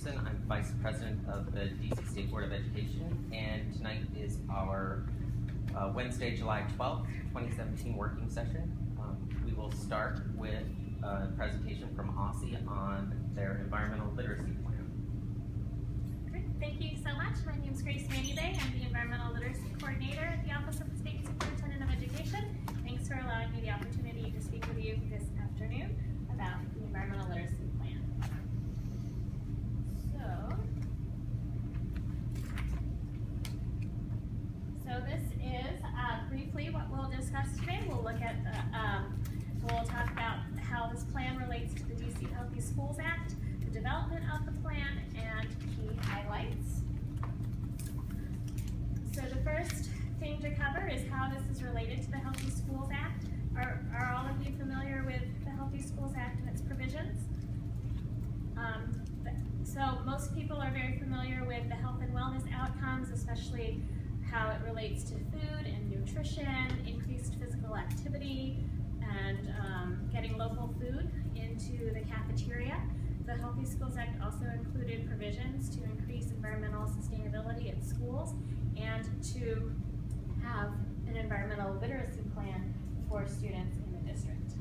Gibson. I'm Vice President of the DC State Board of Education, and tonight is our Wednesday, July 12th, 2017 working session. We will start with a presentation from OSSE on their environmental literacy plan. Great, thank you so much. My name is Grace Manubay. I'm the Environmental Literacy Coordinator at the Office of the State Superintendent of Education. Thanks for allowing me the opportunity to speak with you this afternoon about the environmental literacy plan. So this is briefly what we'll discuss today. We'll look at we'll talk about how this plan relates to the DC Healthy Schools Act, the development of the plan, and key highlights. So the first thing to cover is how this is related to the Healthy Schools Act. Are all of you familiar with the Healthy Schools Act and its provisions? So most people are very familiar with the health and wellness outcomes, especially how it relates to food and nutrition, increased physical activity, and getting local food into the cafeteria. The Healthy Schools Act also included provisions to increase environmental sustainability at schools and to have an environmental literacy plan for students in the district.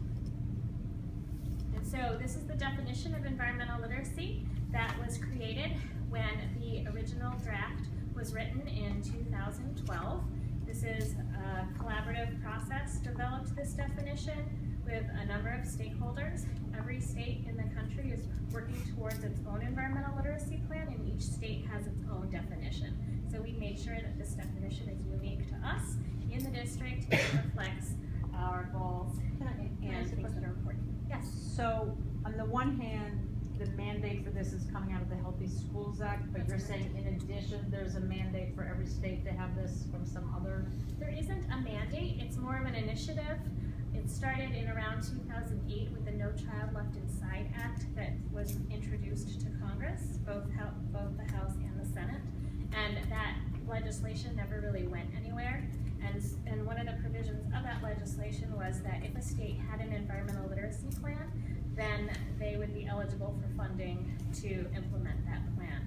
And so this is the definition of environmental literacy that was created when the original draft was written in 2012. This is a collaborative process developed this definition with a number of stakeholders. Every state in the country is working towards its own environmental literacy plan, and each state has its own definition. So we made sure that this definition is unique to us in the district. It reflects our goals and things that are important. Yes? So on the one hand, the mandate for this is coming out of the Healthy Schools Act, but you're saying in addition there's a mandate for every state to have this from some other? There isn't a mandate, it's more of an initiative. It started in around 2008 with the No Child Left Inside Act that was introduced to Congress, both the House and the Senate, and that legislation never really went anywhere. And one of the provisions of that legislation was that if a state had an environmental literacy plan, then they would be eligible for funding to implement that plan.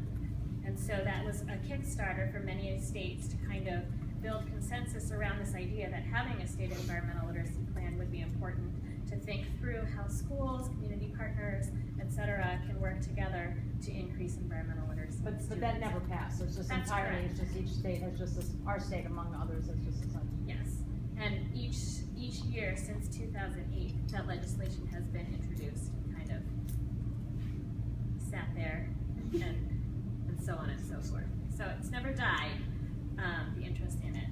And so that was a Kickstarter for many states to kind of build consensus around this idea that having a state environmental literacy plan would be important to think through how schools, community partners, etc. can work together to increase environmental literacy. But that never passed. It's just That's entirely, correct. it's just each state has just this, our state among others has just such. Yes, and each year since 2008, that legislation has been introduced and kind of sat there and so on and so forth. So it's never died, the interest in it,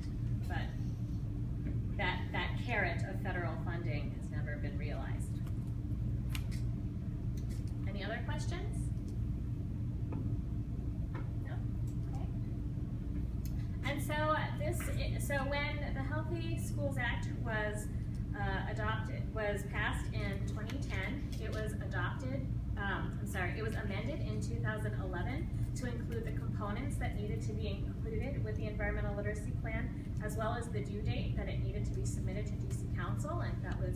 but that carrot of federal funding has never been realized. Any other questions? No? Okay. And so so when the Healthy Schools Act was passed in 2010, it was it was amended in 2011 to include the components that needed to be included with the environmental literacy plan, as well as the due date that it needed to be submitted to DC Council, and that was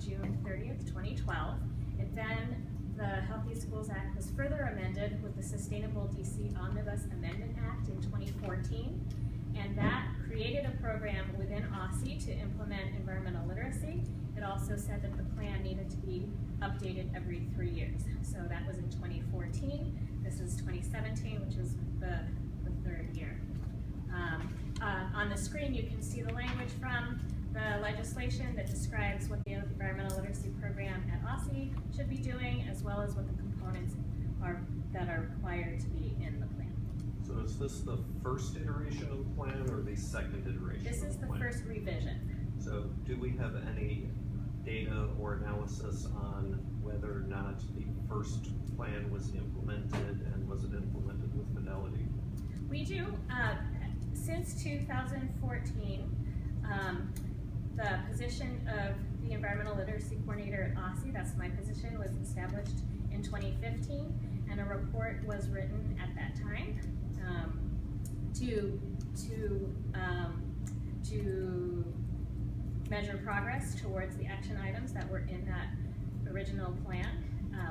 June 30th, 2012. And then the Healthy Schools Act was further amended with the Sustainable DC Omnibus Amendment Act in 2014, and that created a program within OSSE to implement environmental literacy. It also said that the plan needed to be updated every 3 years. So that was in 2014. This is 2017, which is the third year. On the screen, you can see the language from the legislation that describes what the environmental literacy program at OSSE should be doing, as well as what the components are that are required to be in the plan. So is this the first iteration of the plan or the second iteration? This is the first revision. So do we have any data or analysis on whether or not the first plan was implemented, and was it implemented with fidelity? We do. Since 2014, the position of the Environmental Literacy Coordinator at OSSE, that's my position, was established in 2015, and a report was written at that time to measure progress towards the action items that were in that original plan.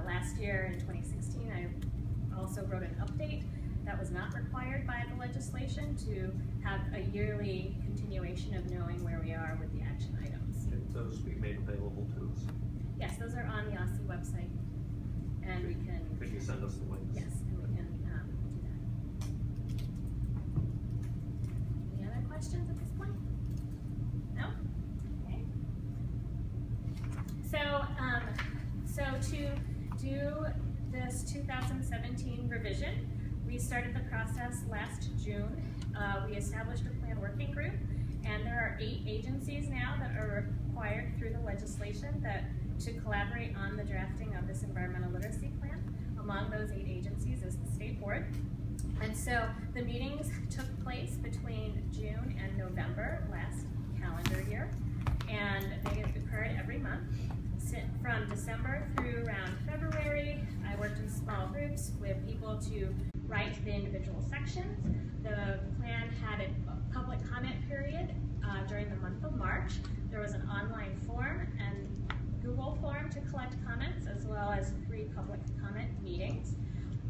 Last year in 2016, I also was not required by the legislation to have a yearly continuation of knowing where we are with the action items. Should those be made available to us? Yes, those are on the OSSE website, and we can. Could you send us the links? Yes, and we can do that. Any other questions at this point? No? Okay. So to do this 2017 revision, we started the process last June. We established a plan working group, and there are 8 agencies now that are required through the legislation to collaborate on the drafting of this environmental literacy plan. Among those 8 agencies is the state board. And so the meetings took place between June and November last calendar year, and they occurred every month. From December through around February, I worked in small groups with people to write the individual sections. The plan had a public comment period during the month of March. There was an online form and Google form to collect comments, as well as 3 public comment meetings.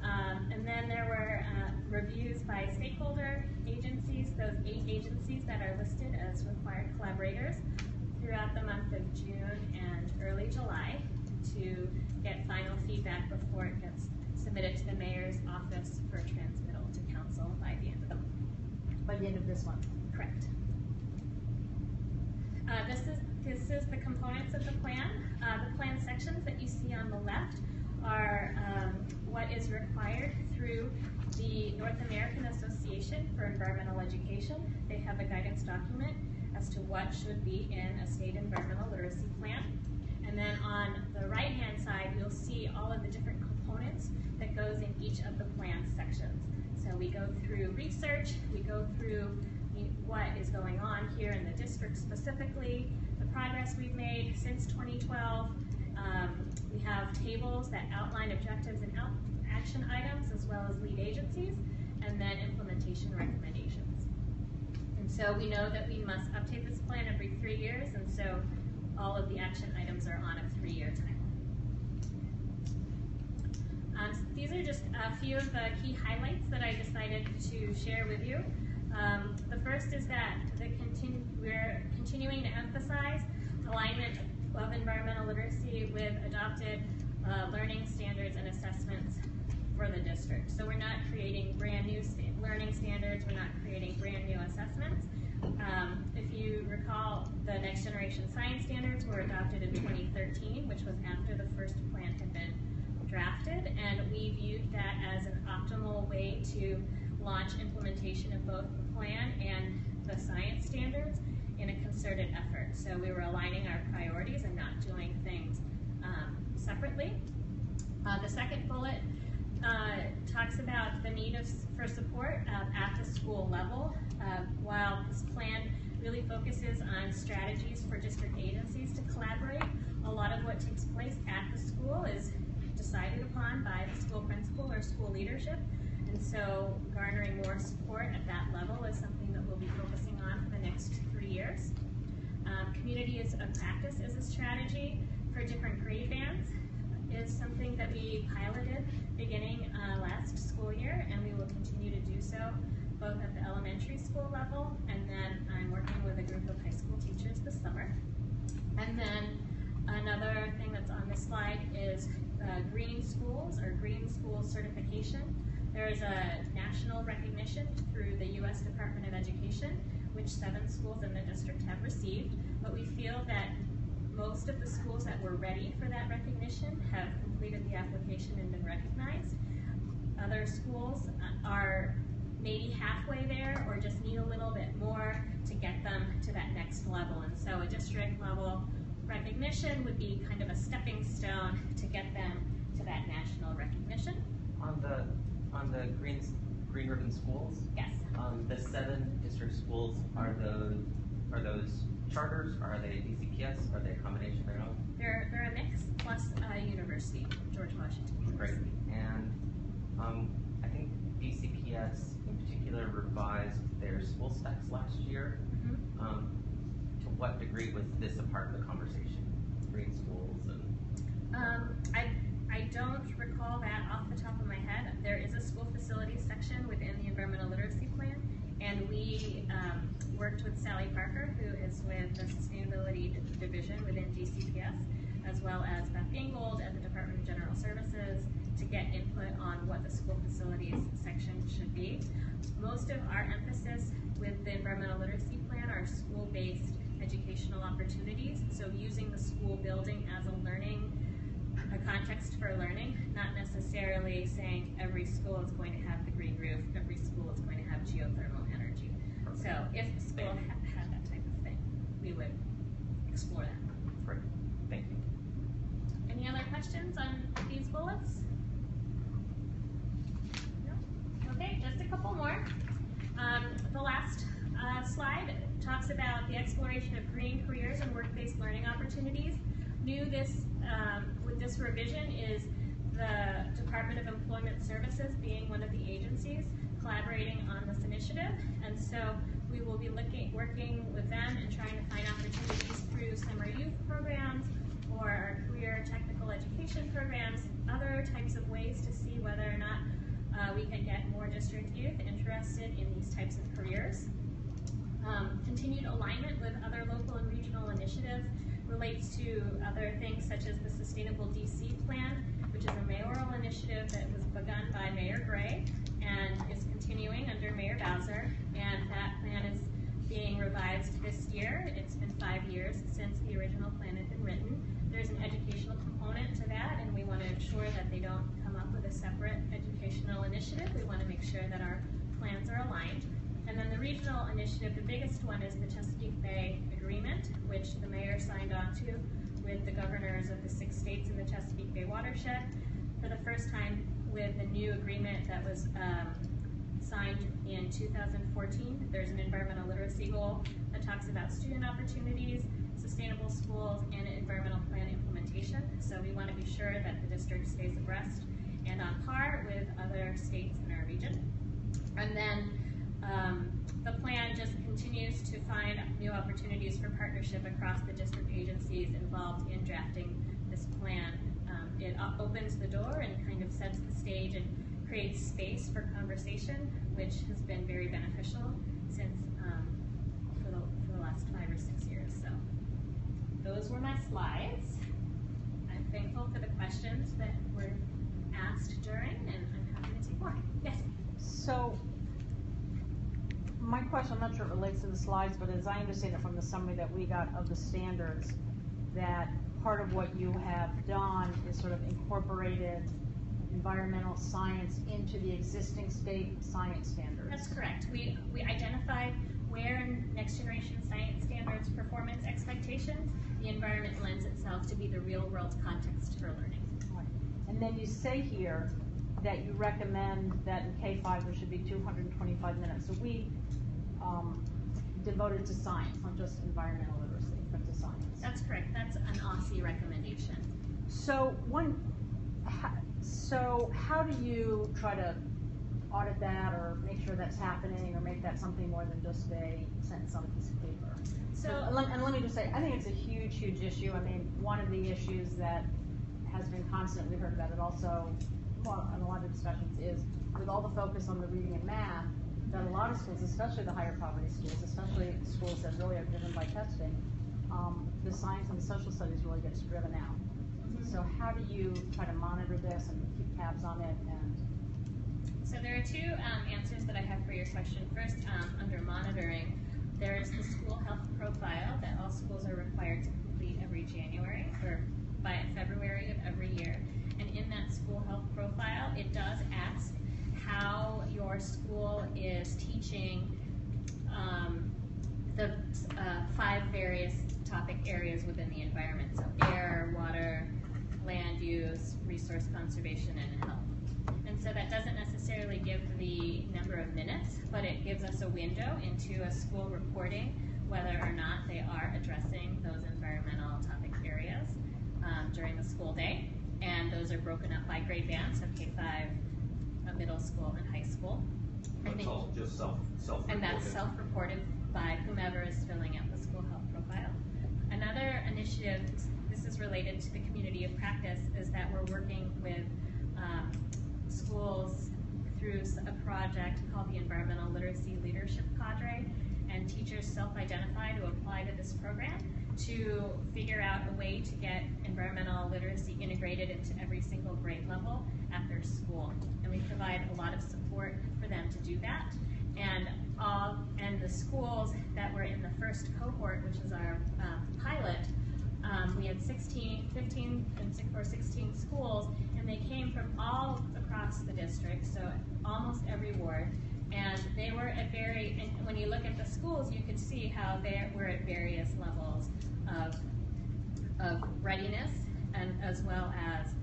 And then there were reviews by stakeholder agencies, those 8 agencies that are listed as required collaborators, throughout the month of June and early July to get final feedback before it gets submitted to the mayor's office for transmittal to council by the end of the month. By the end of this month? Correct. This is the components of the plan. The plan sections that you see on the left are what is required through the North American Association for Environmental Education. They have a guidance document as to what should be in a state environmental literacy plan. And then on the right-hand side, you'll see all of the different components that goes in each of the plan sections. So we go through research, we go through what is going on here in the district specifically, the progress we've made since 2012. We have tables that outline objectives and action items, as well as lead agencies, and then implementation recommendations. And so we know that we must update this plan every 3 years, and so all of the action items are on a 3-year timeline. These are just a few of the key highlights that I decided to share with you. The first is that we're continuing to emphasize alignment of environmental literacy with adopted learning standards and assessments for the district. So we're not creating brand new learning standards, we're not creating brand new assessments. If you recall, the next generation science standards were adopted in 2013, which was after the first plan had been drafted, and we viewed that as an optimal way to launch implementation of both the plan and the science standards in a concerted effort. So we were aligning our priorities and not doing things separately. The second bullet talks about the need for support at the school level. While this plan really focuses on strategies for district agencies to collaborate, a lot of what takes place at the school is decided upon by the school principal or school leadership. And so garnering more support at that level is something that we'll be focusing on for the next 3 years. Community of practice is a strategy for different grade bands. Is something that we piloted beginning last school year, and we will continue to do so both at the elementary school level, and then I'm working with a group of high school teachers this summer. And then another thing that's on this slide is green schools or green school certification. There is a national recognition through the U.S. Department of Education, which 7 schools in the district have received, but we feel that most of the schools that were ready for that recognition have completed the application and been recognized. Other schools are maybe halfway there or just need a little bit more to get them to that next level. And so a district level recognition would be kind of a stepping stone to get them to that national recognition. On the green ribbon schools, Yes. The 7 district schools, are those charters, or are they DCPS, are they a combination thereof? They're a mix plus a university, George Washington Great. University. And I think DCPS in particular revised their school specs last year. Mm-hmm. To what degree was this a part of the conversation? Green schools and I don't recall that off the top of my head. There is a school facilities section within worked with Sally Parker, who is with the Sustainability Division within DCPS, as well as Beth Ingold at the Department of General Services, to get input on what the school facilities section should be. Most of our emphasis with the environmental literacy plan are school-based educational opportunities, so using the school building as a context for learning, not necessarily saying every school is going to have the green roof, every school is going to have geothermal energy. So if the school had that type of thing, we would explore that. Great, thank you. Any other questions on these bullets? No? Okay, just a couple more. The last slide talks about the exploration of green careers and work-based learning opportunities. New with this revision is the Department of Employment Services being one of the agencies collaborating on this initiative, and so we will be working with them and trying to find opportunities through summer youth programs or our career technical education programs, other types of ways to see whether or not we can get more district youth interested in these types of careers. Continued alignment with other local and regional initiatives relates to other things such as the Sustainable DC Plan, which is a mayoral initiative that was begun by Mayor Gray and is continuing under Mayor Bowser, and that plan is being revised this year. It's been 5 years since the original plan had been written. There's an educational component to that, and we want to ensure that they don't come up with a separate educational initiative. We want to make sure that our plans are aligned. And then the regional initiative, the biggest one, is the Chesapeake Bay Agreement, which the mayor signed on to with the governors of the 6 states in the Chesapeake Bay watershed for the first time with the new agreement that was signed in 2014. There's an environmental literacy goal that talks about student opportunities, sustainable schools, and environmental plan implementation. So we want to be sure that the district stays abreast and on par with other states in our region. And then the plan just continues to find new opportunities for partnership across the district agencies involved in drafting this plan. It opens the door and kind of sets the stage and creates space for conversation, which has been very beneficial since for the last 5 or 6 years. So those were my slides. I'm thankful for the questions that were asked during, and I'm happy to take more. Yes? So, my question, I'm not sure it relates to the slides, but as I understand it from the summary that we got of the standards, that part of what you have done is sort of incorporated environmental science into the existing state science standards. That's correct. We identified where in next generation science standards performance expectations, the environment lends itself to be the real world context for learning. Right. And then you say here that you recommend that in K-5 there should be 225 minutes a week devoted to science, not just environmental literacy, but to science. That's correct. That's an OSSE recommendation. So how do you try to audit that or make sure that's happening or make that something more than just a sentence on a piece of paper? And let me just say, I think it's a huge, huge issue. I mean, one of the issues that has been constantly heard about it also, well, in a lot of discussions, is with all the focus on the reading and math, that a lot of schools, especially the higher poverty schools, especially schools that really are driven by testing, the science and the social studies really gets driven out. Mm-hmm. So how do you try to monitor this and keep tabs on it? And so there are 2 answers that I have for your question. First, under monitoring, there is the school health profile that all schools are required to complete every January or by February of every year. And in that school health profile, it does ask how your school is teaching the 5 various topic areas within the environment. So air, water, land use, resource conservation, and health. And so that doesn't necessarily give the number of minutes, but it gives us a window into a school reporting whether or not they are addressing those environmental topic areas during the school day. And those are broken up by grade bands, so K-5, middle school, and high school. That's all just self-reported. And that's self-reported by whomever is filling out the school health profile. Another initiative, this is related to the community of practice, is that we're working with schools through a project called the Environmental Literacy Leadership Cadre. and teachers self-identify to apply to this program to figure out a way to get environmental literacy integrated into every single grade level at their school. And we provide a lot of support for them to do that. And the schools that were in the first cohort, which is our pilot, we had 16 schools, and they came from all across the district, so almost every ward. And they were at and when you look at the schools, you could see how they were at various levels of readiness, and as well as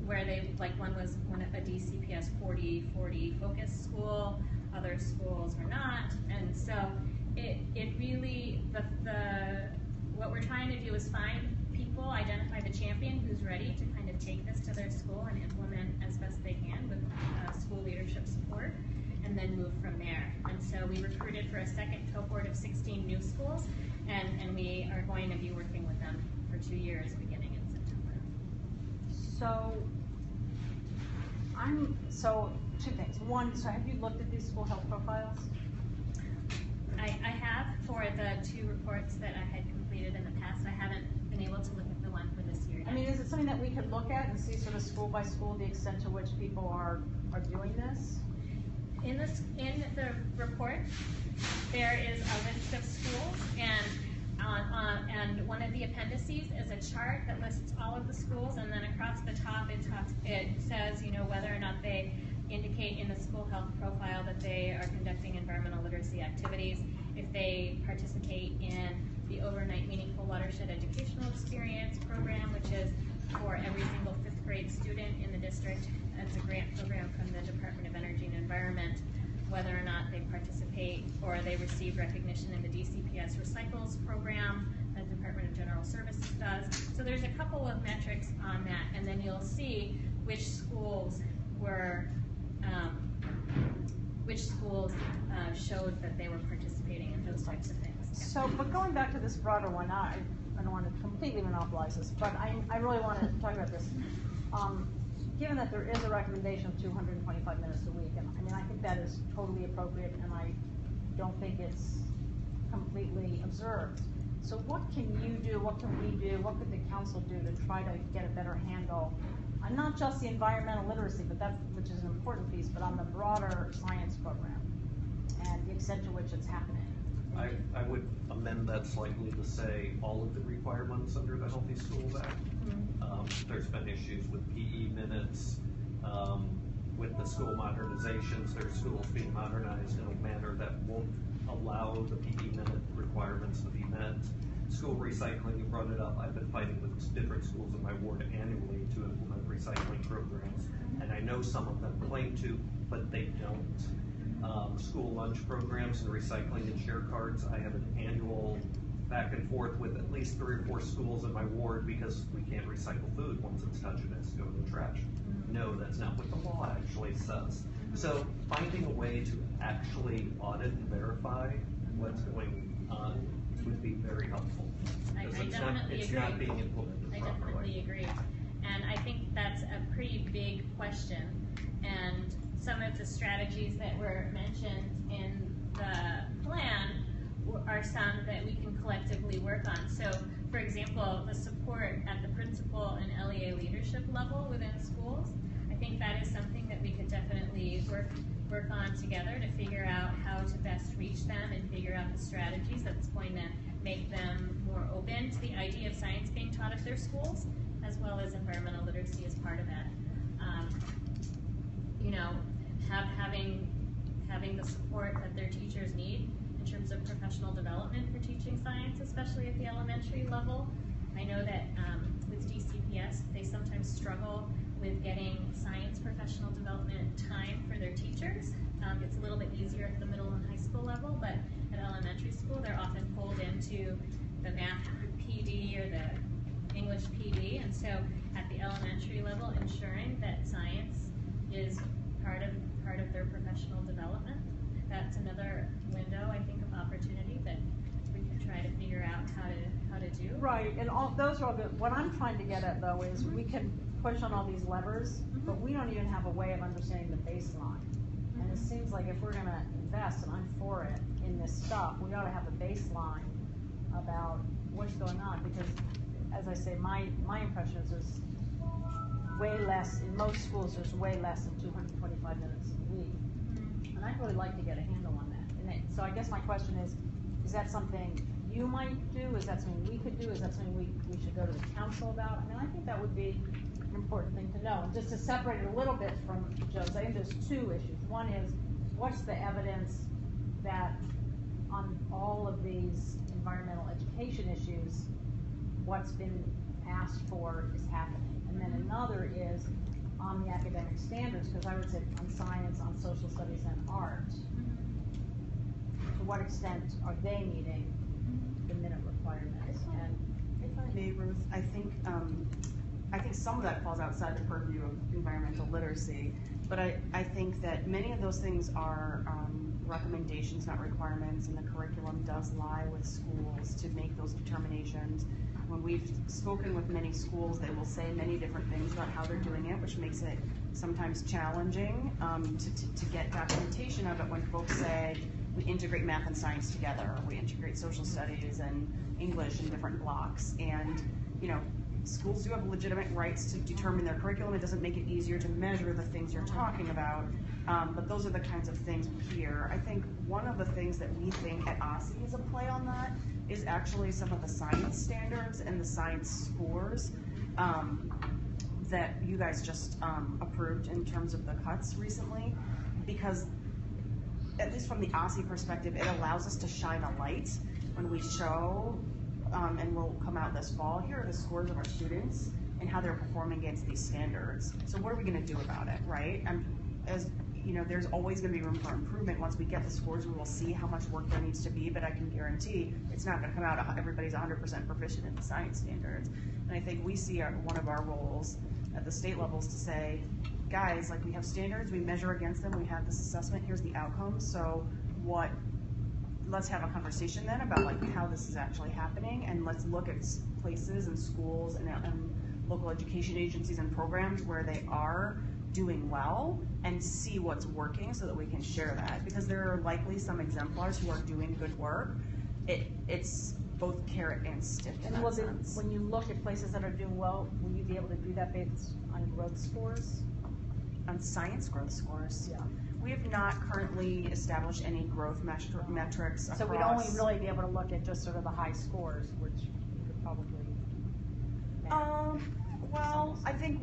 where they, like one was a DCPS 40/40 focus school, other schools were not, and so it really, what we're trying to do is find people, identify the champion who's ready to kind of take this to their school and implement as best they can with school leadership support, and then move from there. And so we recruited for a second cohort of 16 new schools, and we are going to be working with them for 2 years beginning in September. So two things. One, so have you looked at these school health profiles? I have for the 2 reports that I had completed in the past. I haven't been able to look at the one for this year yet. I mean, is it something that we could look at and see sort of school by school the extent to which people are doing this? In the report, there is a list of schools, and one of the appendices is a chart that lists all of the schools, and then across the top it says, whether or not they indicate in the school health profile that they are conducting environmental literacy activities, if they participate in the Overnight Meaningful Watershed Educational Experience program, which is for every single 5th grade student in the district. It's a grant program from the Department of Energy and Environment, whether or not they participate or they receive recognition in the DCPS Recycles program that the Department of General Services does. So there's a couple of metrics on that, and then you'll see which schools showed that they were participating in those types of things. So, but going back to this broader one, I don't want to completely monopolize this, but I really want to talk about this. Given that there is a recommendation of 225 minutes a week, and I think that is totally appropriate, and I don't think it's completely observed. So what can you do, what can we do, what could the council do to try to get a better handle on not just the environmental literacy, but which is an important piece, but on the broader science program and the extent to which it's happening? I would amend that slightly to say all of the requirements under the Healthy Schools Act. There's been issues with PE minutes, with the school modernizations. There's schools being modernized in a manner that won't allow the PE minute requirements to be met. School recycling, you brought it up. I've been fighting with different schools in my ward annually to implement recycling programs, and I know some of them claim to, but they don't. School lunch programs and recycling and share cards. I have an annual back and forth with at least 3 or 4 schools in my ward because we can't recycle food once it's touched and has to go to the trash. No, that's not what the law actually says. So finding a way to actually audit and verify what's going on would be very helpful. It's not being implemented properly. I definitely agree. And I think that's a pretty big question. And some of the strategies that were mentioned in the plan are some that we can collectively work on. So, for example, the support at the principal and LEA leadership level within schools, I think that is something that we could definitely work on together to figure out how to best reach them and figure out the strategies that's going to make them more open to the idea of science being taught at their schools, as well as environmental literacy as part of that. Having the support that their teachers need in terms of professional development for teaching science, especially at the elementary level. I know that with DCPS, they sometimes struggle with getting science professional development time for their teachers. It's a little bit easier at the middle and high school level, but at elementary school, they're often pulled into the math PD or the English PD, and so at the elementary level, ensuring that science is part of their professional development. That's another window, I think, of opportunity that we can try to figure out how to do. Right, and all those are all good. What I'm trying to get at, though, is we can push on all these levers, but we don't even have a way of understanding the baseline. And it seems like if we're gonna invest, and I'm for it, in this stuff, we ought to have a baseline about what's going on, because, as I say, my impression is there's way less, in most schools, there's way less than 225 minutes a week. And I'd really like to get a handle on that. So I guess my question is that something you might do? Is that something we could do? Is that something we should go to the council about? I mean, I think that would be an important thing to know. And just to separate it a little bit from Joe's, I think there's two issues. One is, what's the evidence that on all of these environmental education issues, what's been asked for is happening? And then another is on the academic standards, because I would say on science, on social studies, and art, to what extent are they meeting the minute requirements? And if I may, Ruth, I think some of that falls outside the purview of environmental literacy, but I think that many of those things are recommendations, not requirements, and the curriculum does lie with schools to make those determinations. When we've spoken with many schools, they will say many different things about how they're doing it, which makes it sometimes challenging to get documentation of it when folks say, we integrate math and science together, or we integrate social studies and English in different blocks. And, you know, schools do have legitimate rights to determine their curriculum. It doesn't make it easier to measure the things you're talking about, but those are the kinds of things we hear. I think one of the things that we think at OSSE is a play on that is actually some of the science standards and the science scores that you guys just approved in terms of the cuts recently, because at least from the OSSE perspective, it allows us to shine a light when we show, and we'll come out this fall, here are the scores of our students and how they're performing against these standards. So what are we gonna do about it, right? As you know, there's always gonna be room for improvement. Once we get the scores, we will see how much work there needs to be, but I can guarantee it's not gonna come out, everybody's 100% proficient in the science standards. And I think we see one of our roles at the state levels to say, guys, like, we have standards, we measure against them, we have this assessment, here's the outcomes, so let's have a conversation then about like how this is actually happening, and let's look at places and schools and local education agencies and programs where they are doing well and see what's working so that we can share that, because there are likely some exemplars who are doing good work. It's both carrot and stick in that sense. When you look at places that are doing well, will you be able to do that based on growth scores? On science growth scores? Yeah. We have not currently established any growth metrics across. So we'd only really be able to look at just sort of the high scores, which you could probably. Well, I think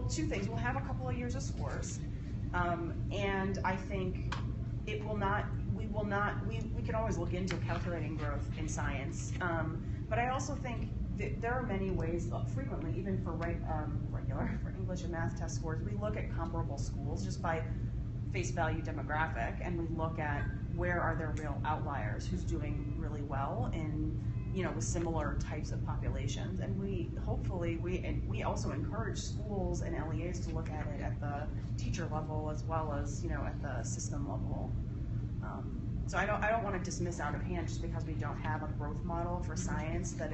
two things. We'll have a couple of years of scores, and I think we can always look into calculating growth in science. But I also think that there are many ways, frequently, even for for English and math test scores, we look at comparable schools just by face value demographic, and we look at where are there real outliers, who's doing really well in, with similar types of populations. And we also encourage schools and LEAs to look at it at the teacher level as well as, at the system level. So I don't want to dismiss out of hand just because we don't have a growth model for science that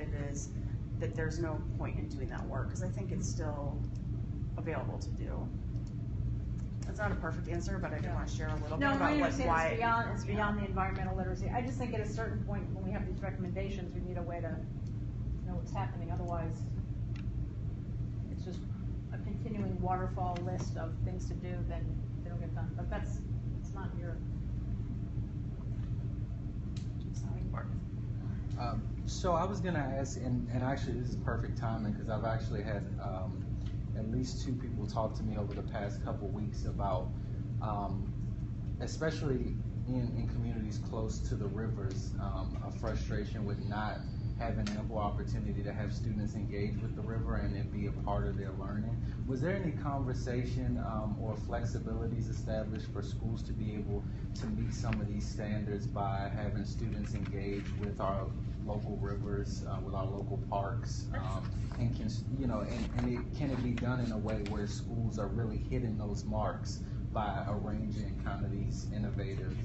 there's no point in doing that work, because I think it's still available to do. That's not a perfect answer, but I do want to share a little bit about why it's beyond the environmental literacy. I just think at a certain point when we have these recommendations, we need a way to know what's happening. Otherwise, it's just a continuing waterfall list of things to do, then they don't get done. But it's not your. So I was going to ask, and actually this is perfect timing, because I've actually had at least 2 people talk to me over the past couple weeks about, especially in communities close to the rivers, a frustration with not having ample opportunity to have students engage with the river and it be a part of their learning. Was there any conversation or flexibilities established for schools to be able to meet some of these standards by having students engage with our local rivers, with our local parks, and can it be done in a way where schools are really hitting those marks by arranging kind of these innovative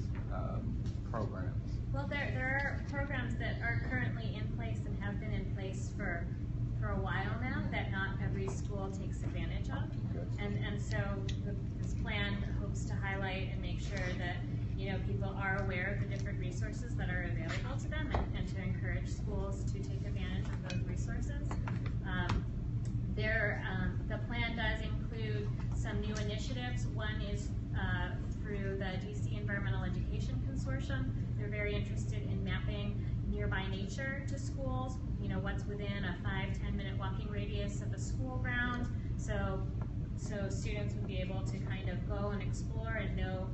programs? Well, there are programs that are currently in place and have been in place for a while now that not every school takes advantage of. And so this plan hopes to highlight and make sure resources that are available to them and to encourage schools to take advantage of those resources. The plan does include some new initiatives. One is through the DC Environmental Education Consortium. They're very interested in mapping nearby nature to schools, you know, what's within a 5-10 minute walking radius of a school ground. So students would be able to kind of go and explore and know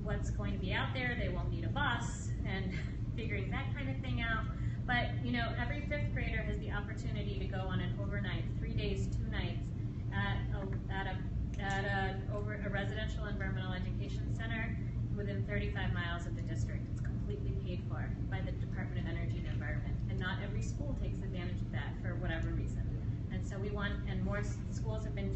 what's going to be out there. They won't need a bus and figuring that kind of thing out. But, you know, every 5th grader has the opportunity to go on an overnight, 3 days, 2 nights at a residential environmental education center within 35 miles of the district. It's completely paid for by the Department of Energy and Environment, and not every school takes advantage of that for whatever reason. And so we want, and more schools have been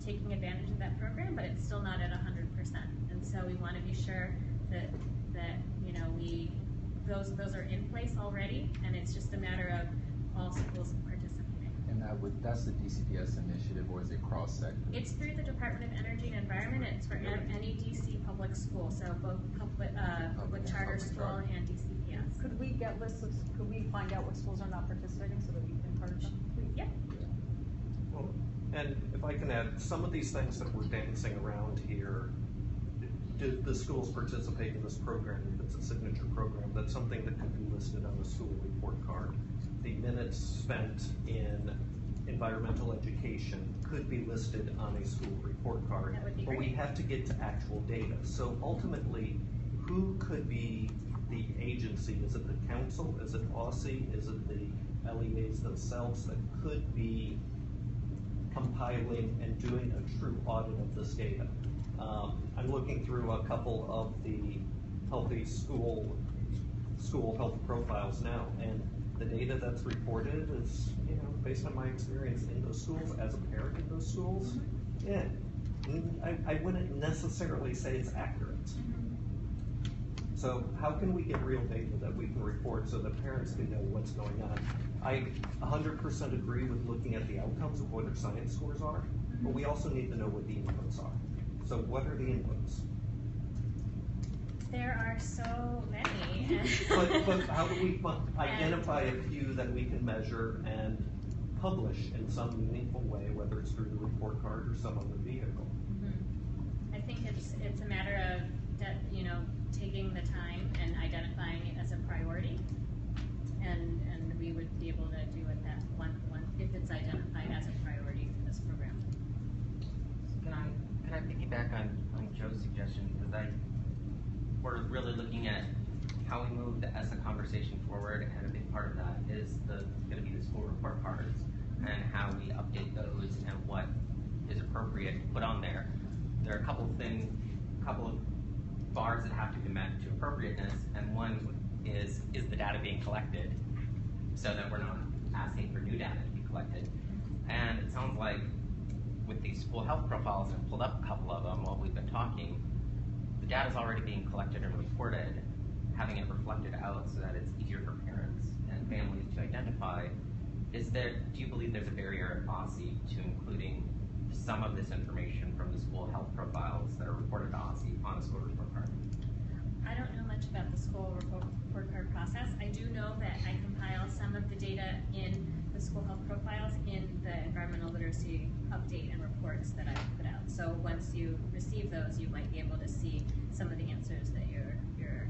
taking advantage of that program, but it's still not at 100%. And so we want to be sure that you know, those are in place already, and it's just a matter of all schools participating. And that's the DCPS initiative, or is it cross-sector? It's through the Department of Energy and Environment. It's for any DC public school, so both public charter school and DCPS. Could we get lists of, could we find out what schools are not participating so that we can encourage them? Yeah. Well, and if I can add, some of these things that we're dancing around here, do the schools participate in this program? If it's a signature program, that's something that could be listed on the school report card. The minutes spent in environmental education could be listed on a school report card, That would be but we great. have to get to actual data. So ultimately, who could be the agency? Is it the council? Is it OSSE? Is it the LEAs themselves that could be compiling and doing a true audit of this data? I'm looking through a couple of the healthy school health profiles now, and the data that's reported is, you know, based on my experience in those schools, as a parent in those schools, yeah, I wouldn't necessarily say it's accurate. So how can we get real data that we can report so that parents can know what's going on? I 100% agree with looking at the outcomes of what their science scores are, but we also need to know what the inputs are. So what are the inputs? There are so many. But how do we identify a few that we can measure and publish in some meaningful way, whether it's through the report card or some other vehicle? I think it's a matter of you know, taking the time and identifying it as a priority, and we would be able to do it that one if it's identified as a priority for this program. Can I piggyback on Joe's suggestion, because we're really looking at how we move the ESSA conversation forward, and a big part of that is going to be the school report cards and how we update those and what is appropriate to put on there. There are a couple of bars that have to be met to appropriateness, and one is the data being collected, so that we're not asking for new data to be collected. And it sounds like with these school health profiles, and I've pulled up a couple of them while we've been talking, the data is already being collected and reported, having it reflected out so that it's easier for parents and families to identify. Do you believe there's a barrier at OSSE to including some of this information from the school health profiles that are reported to OSSE on a school report card? I don't know much about the school report card process. I do know that I compile some of the data in the school health profiles in the environmental literacy update and reports that I put out. So once you receive those, you might be able to see some of the answers that you're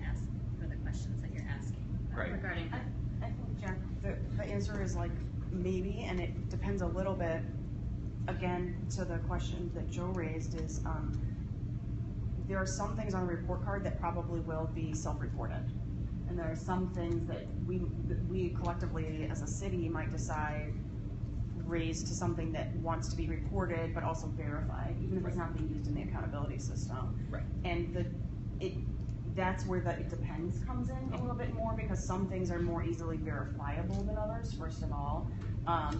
asking for the questions that you're asking regarding that. I think, Jack, the answer is like maybe, and it depends a little bit, again, to the question that Joe raised is, there are some things on the report card that probably will be self-reported. And there are some things that we collectively as a city might decide raise to something that wants to be reported but also verified, even if it's not being used in the accountability system. Right. And that's where the it depends comes in a little bit more, because some things are more easily verifiable than others, first of all.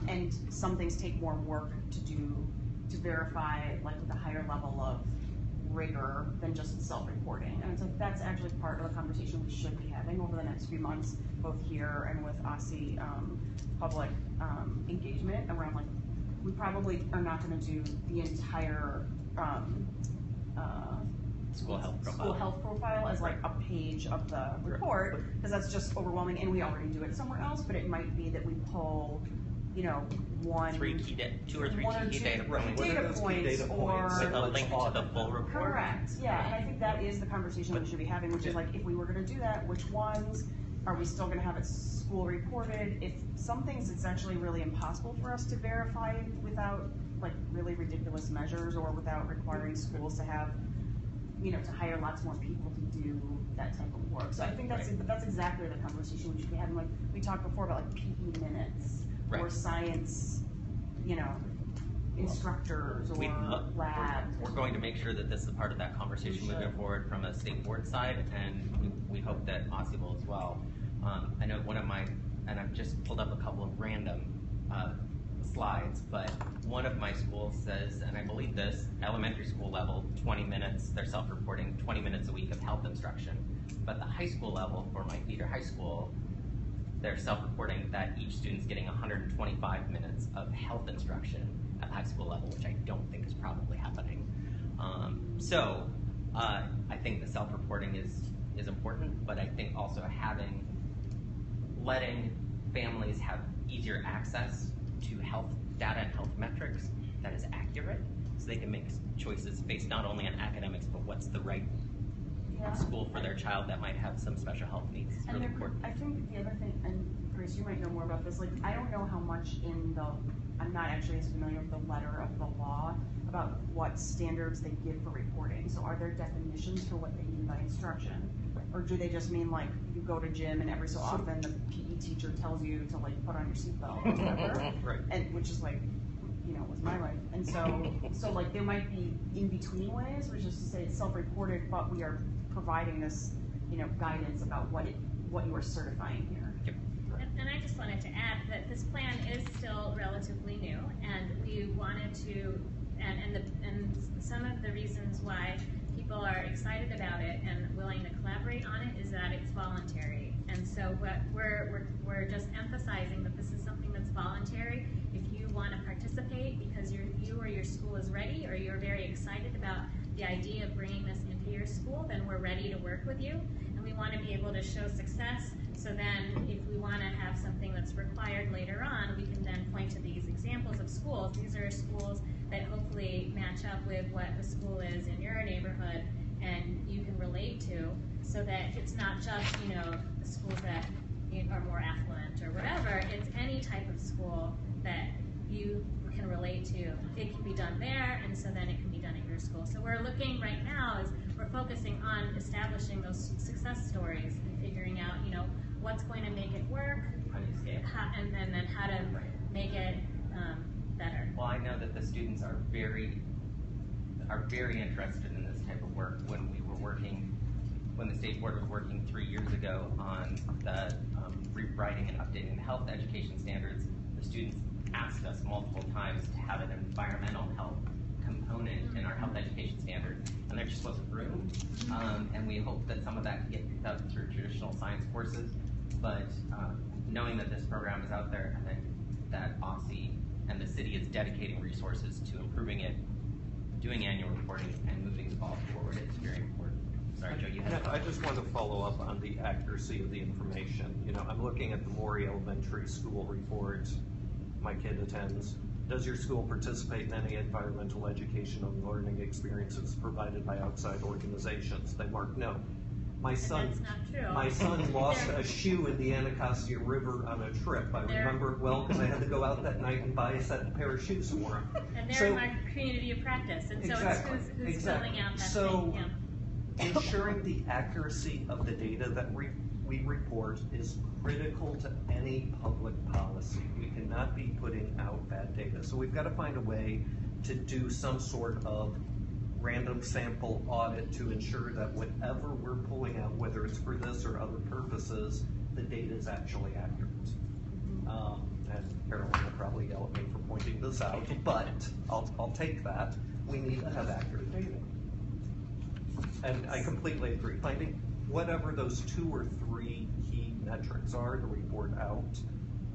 And some things take more work to verify, like with a higher level of rigor than just self-reporting. And so that's actually part of the conversation we should be having over the next few months, both here and with OSSE public engagement around, like, we probably are not going to do the entire School health profile. School health profile as like a page of the report, because that's just overwhelming, and we already do it somewhere else, but it might be that we pull, you know, two or three key data points. Data points, or with a link to the full report. Correct, yeah, and I think that is the conversation we should be having, which is like, if we were gonna do that, which ones? Are we still gonna have it school reported? If some things it's actually really impossible for us to verify without like really ridiculous measures, or without requiring schools to have, you know, to hire lots more people to do that type of work. So I think that's exactly the conversation we should be having. Like, we talked before about like PE minutes, or science, you know, instructors, or labs. We're going to make sure that this is part of that conversation moving forward from a state board side, and we hope that OSSE will as well. I know and I've just pulled up a couple of random slides, but one of my schools says, and I believe this, elementary school level, 20 minutes, they're self-reporting 20 minutes a week of health instruction. But the high school level, for my feeder high school, they're self-reporting that each student's getting 125 minutes of health instruction at the high school level, which I don't think is probably happening. I think the self-reporting is important, but I think also letting families have easier access to health data and health metrics that is accurate, so they can make choices based not only on academics, but what's the right school for their child that might have some special health needs. It's really important. I think the other thing, and Grace, you might know more about this, like, I don't know how much I'm not actually as familiar with the letter of the law about what standards they give for reporting. So are there definitions for what they mean by instruction? Or do they just mean like you go to gym and every so often the PE teacher tells you to like put on your seatbelt or whatever? Right. And which is like, you know, was my life. And so like there might be in between ways, which is to say it's self-reported, but we are providing this, you know, guidance about what you are certifying here. Yep. And I just wanted to add that this plan is still relatively new, and we wanted to, and some of the reasons why people are excited about it and willing to collaborate on it is that it's voluntary. And so what we're just emphasizing that this is something that's voluntary. If you want to participate because you or your school is ready, or you're very excited about the idea of bringing this into your school, then we're ready to work with you. And we want to be able to show success, so then if we want to have something that's required later on, we can then point to these examples of schools. These are schools that hopefully match up with what the school is in your neighborhood and you can relate to, so that it's not just, you know, the schools that are more affluent or whatever. It's any type of school that you can relate to. It can be done there, and so then it can be done at your school. So we're looking right now is we're focusing on establishing those success stories and figuring out, you know, what's going to make it work, and then how to make it better. Well, I know that the students are very interested in this type of work. When the state board was working 3 years ago on the rewriting and updating the health education standards, the students asked us multiple times to have an environmental health component in our health education standard, and there just wasn't room. And we hope that some of that can get picked up through traditional science courses, but knowing that this program is out there, and that OSSE and the city is dedicating resources to improving it, doing annual reporting, and moving the ball forward, it's very important. Sorry, Joe, you had I just want to follow up on the accuracy of the information. You know, I'm looking at the Maury Elementary School report my kid attends. Does your school participate in any environmental education and learning experiences provided by outside organizations? They mark no. My son lost a shoe in the Anacostia River on a trip. I remember it well because I had to go out that night and buy a pair of shoes for him. And they're in my community of practice, and so it's who's filling out that thing. Yeah. Ensuring the accuracy of the data that we report is critical to any public policy. We cannot be putting out bad data. So we've got to find a way to do some sort of random sample audit to ensure that whatever we're pulling out, whether it's for this or other purposes, the data is actually accurate. And Carolyn will probably yell at me for pointing this out, but I'll take that. We need to have accurate data. And I completely agree. Finding whatever those 2 or 3 key metrics are to report out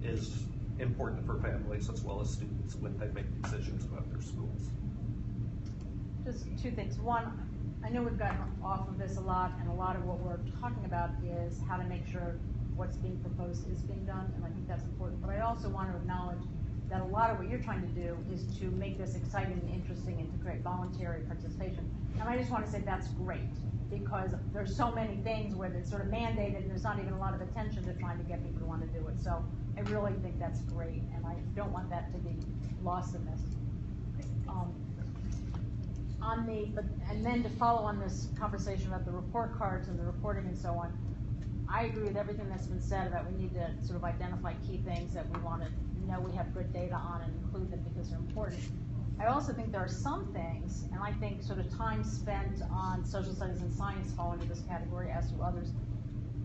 is important for families as well as students when they make decisions about their schools. Just two things. One, I know we've gotten off of this a lot, and a lot of what we're talking about is how to make sure what's being proposed is being done, and I think that's important. But I also want to acknowledge that a lot of what you're trying to do is to make this exciting and interesting and to create voluntary participation. And I just want to say that's great, because there's so many things where it's sort of mandated and there's not even a lot of attention to trying to get people to want to do it. So I really think that's great, and I don't want that to be lost in this. And then to follow on this conversation about the report cards and the reporting and so on, I agree with everything that's been said about we need to sort of identify key things that we want to know we have good data on and include them because they're important. I also think there are some things, and I think sort of time spent on social studies and science fall into this category, as do others.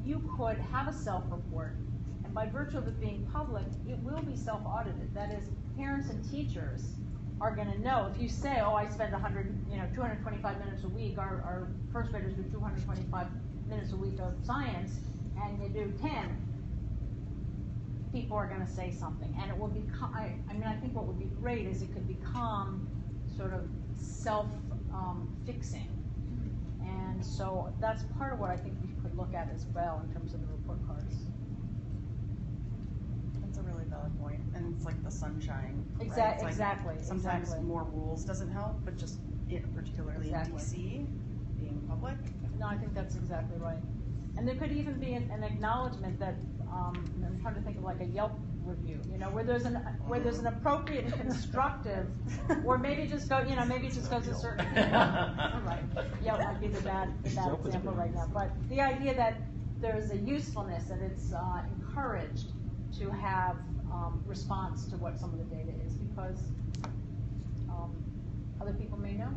You could have a self-report, and by virtue of it being public, it will be self-audited. That is, parents and teachers are going to know. If you say, oh, I spend 225 minutes a week, our first graders do 225 minutes a week of science, and you do 10, people are going to say something, and it will become, I think what would be great is it could become sort of self-fixing. And so that's part of what I think we could look at as well in terms of the report cards. That's a really valid point, and it's like the sunshine. Exactly. Right? Exactly. Sometimes exactly. more rules doesn't help, but just particularly Exactly. in DC, being public. No, I think that's exactly right. And there could even be an acknowledgement that I'm trying to think of like a Yelp review, where there's an appropriate and constructive, or maybe just go, maybe it just goes to certain people. Right. Yelp might be the bad example right now, but the idea that there's a usefulness and it's encouraged to have response to what some of the data is, because other people may know,